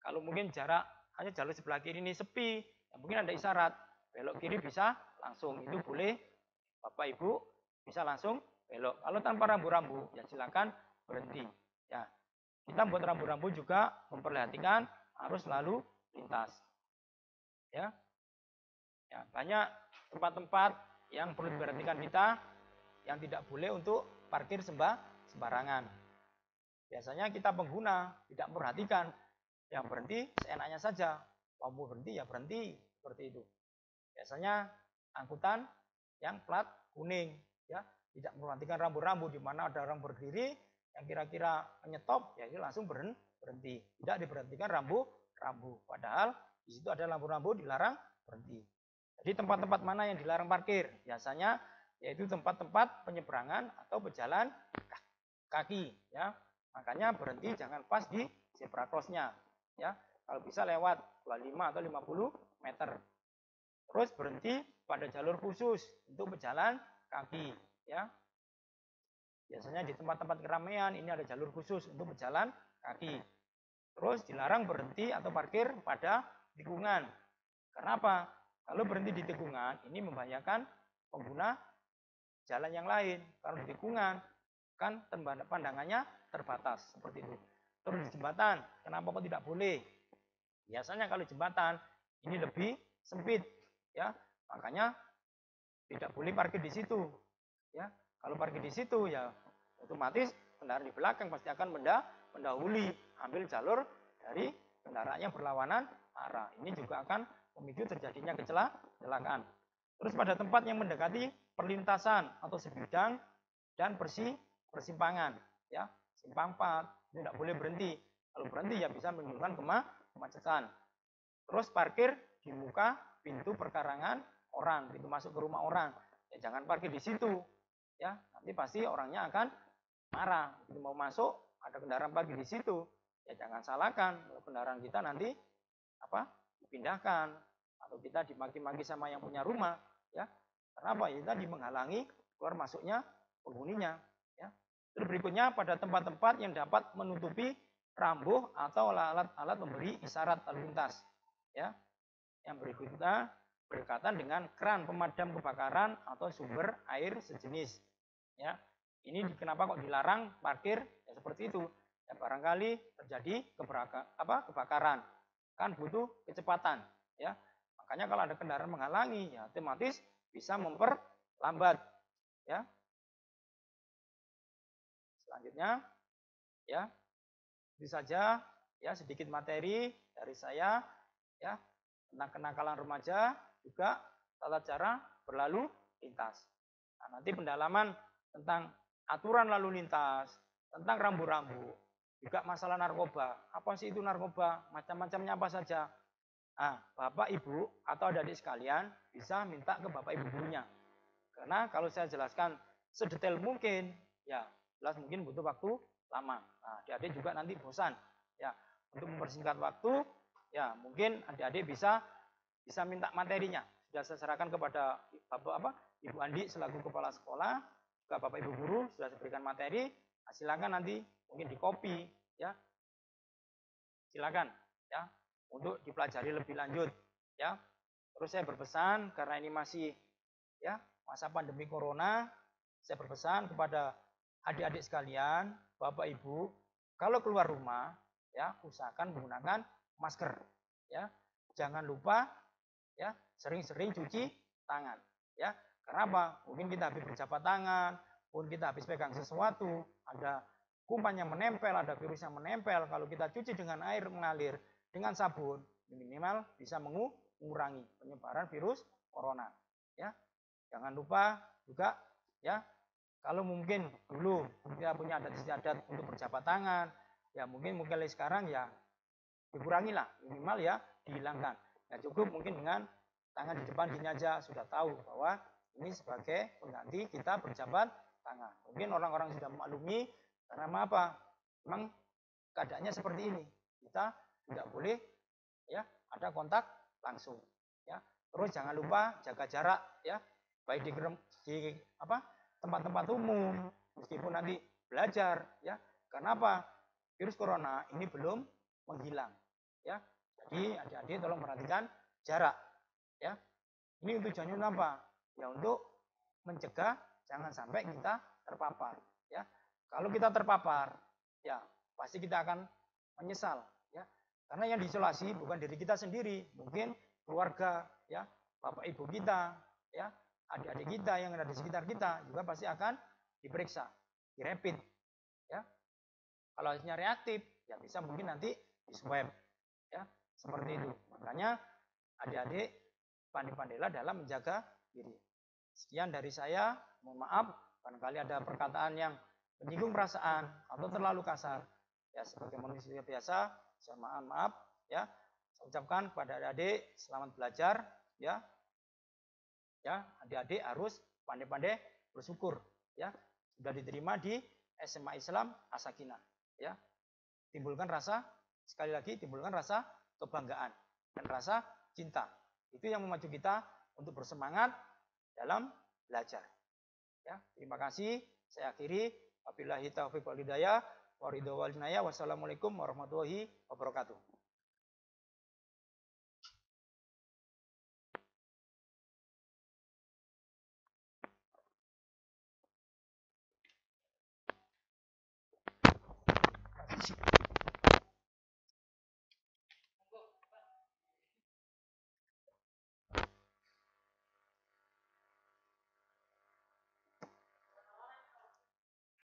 Kalau mungkin jarak hanya jalur sebelah kiri ini sepi, ya mungkin ada isyarat belok kiri bisa langsung, itu boleh Bapak Ibu bisa langsung belok. Kalau tanpa rambu-rambu ya silakan berhenti. Ya, kita buat rambu-rambu juga memperhatikan arus lalu lintas. Ya, ya banyak tempat-tempat yang perlu diperhatikan kita yang tidak boleh untuk parkir sembarangan. Biasanya kita pengguna tidak memperhatikan, yang berhenti seenaknya saja, lampu berhenti ya berhenti, seperti itu. Biasanya angkutan yang plat kuning, ya tidak memperhatikan rambu-rambu di mana ada orang berdiri yang kira-kira menyetop, ya itu langsung berhenti. Tidak diperhatikan rambu-rambu. Padahal di situ ada lampu-rambu dilarang berhenti. Jadi tempat-tempat mana yang dilarang parkir? Biasanya yaitu tempat-tempat penyeberangan atau pejalan kaki, ya. Makanya berhenti jangan pas di zebra cross-nya, ya. Kalau bisa lewat 25 atau 50 meter. Terus berhenti pada jalur khusus untuk pejalan kaki, ya. Biasanya di tempat-tempat keramaian ini ada jalur khusus untuk pejalan kaki. Terus dilarang berhenti atau parkir pada tikungan. Kenapa? Kalau berhenti di tikungan ini membahayakan pengguna jalan yang lain. Kalau di tikungan kan pandangannya terbatas seperti itu. Terus di jembatan, kenapa kok tidak boleh? Biasanya kalau jembatan ini lebih sempit, ya. Makanya tidak boleh parkir di situ, ya. Kalau parkir di situ ya otomatis kendaraan di belakang pasti akan mendahului, ambil jalur dari kendaraan yang berlawanan arah. Ini juga akan memicu terjadinya kecelakaan. Terus pada tempat yang mendekati perlintasan atau sebidang dan persimpangan, ya, simpang 4, tidak boleh berhenti. Kalau berhenti ya bisa menimbulkan kemacetan. Terus parkir di muka pintu perkarangan orang, pintu masuk ke rumah orang. ya jangan parkir di situ. Ya, nanti pasti orangnya akan marah. Begitu mau masuk, ada kendaraan parkir di situ, ya jangan salahkan kalau kendaraan kita nanti dipindahkan atau kita dimaki-maki sama yang punya rumah, ya. Karena ya tadi menghalangi keluar masuknya penghuninya, ya. Terus berikutnya pada tempat-tempat yang dapat menutupi rambu atau alat-alat memberi isyarat lalu lintas, ya. Yang berikutnya berdekatan dengan keran pemadam kebakaran atau sumber air sejenis, ya. Ini kenapa kok dilarang parkir ya seperti itu, ya barangkali terjadi kebakaran kan butuh kecepatan, ya. Makanya kalau ada kendaraan menghalangi ya otomatis bisa memperlambat, ya. Selanjutnya, ya, itu saja ya sedikit materi dari saya, ya, tentang kenakalan remaja juga tata cara berlalu lintas. Nah, nanti pendalaman tentang aturan lalu lintas, tentang rambu-rambu, juga masalah narkoba. Apa sih itu narkoba? Macam-macamnya apa saja? Nah, Bapak Ibu atau adik-adik sekalian bisa minta ke Bapak Ibu gurunya. Karena kalau saya jelaskan sedetail mungkin, ya jelas mungkin butuh waktu lama. Nah, adik-adik juga nanti bosan. Ya, untuk mempersingkat waktu, ya mungkin adik-adik bisa minta materinya. Sudah saya serahkan kepada Ibu Andi selaku kepala sekolah, juga Bapak Ibu guru sudah saya berikan materi. Nah, silakan nanti mungkin di copy, ya. Silakan, ya, untuk dipelajari lebih lanjut, ya. Terus saya berpesan karena ini masih ya masa pandemi corona, saya berpesan kepada adik-adik sekalian, Bapak Ibu, kalau keluar rumah ya usahakan menggunakan masker, ya. Jangan lupa ya sering-sering cuci tangan, ya. Karena apa? Mungkin kita habis berjabat tangan, mungkin kita habis pegang sesuatu, ada kuman yang menempel, ada virus yang menempel. Kalau kita cuci dengan air mengalir dengan sabun, minimal bisa mengurangi penyebaran virus corona, ya. Jangan lupa juga ya kalau mungkin dulu kita punya adat istiadat untuk berjabat tangan, ya mungkin mulai sekarang ya dikurangilah, minimal ya dihilangkan. Ya cukup mungkin dengan tangan di depan gini aja sudah tahu bahwa ini sebagai pengganti kita berjabat tangan. Mungkin orang-orang sudah memaklumi karena apa? Memang keadaannya seperti ini. Kita tidak boleh ya ada kontak langsung, ya. Terus jangan lupa jaga jarak, ya, baik di tempat-tempat umum, meskipun nanti belajar, ya. Karena apa? Virus corona ini belum menghilang, ya. Jadi adik-adik tolong perhatikan jarak, ya. Ini tujuannya apa? Ya untuk mencegah jangan sampai kita terpapar, ya. Kalau kita terpapar, ya pasti kita akan menyesal, ya. Karena yang diisolasi bukan diri kita sendiri, mungkin keluarga, ya, bapak ibu kita, ya, adik-adik kita yang ada di sekitar kita juga pasti akan diperiksa, direpit, ya. Kalau hasilnya reaktif, ya bisa mungkin nanti di swab, ya, seperti itu. Makanya adik-adik pandai-pandailah dalam menjaga diri. Sekian dari saya, mohon maaf barangkali ada perkataan yang menyinggung perasaan atau terlalu kasar. Ya sebagai manusia biasa, saya maaf, ya. Saya ucapkan kepada adik-adik selamat belajar, ya. Ya, adik-adik harus pandai-pandai bersyukur, ya. Sudah diterima di SMA Islam As-Sakinah, ya. Timbulkan rasa, sekali lagi timbulkan rasa kebanggaan dan rasa cinta. Itu yang memacu kita untuk bersemangat dalam belajar. Ya, terima kasih. Saya akhiri. Wabillahi taufiq wal hidayah. Wassalamualaikum warahmatullahi wabarakatuh.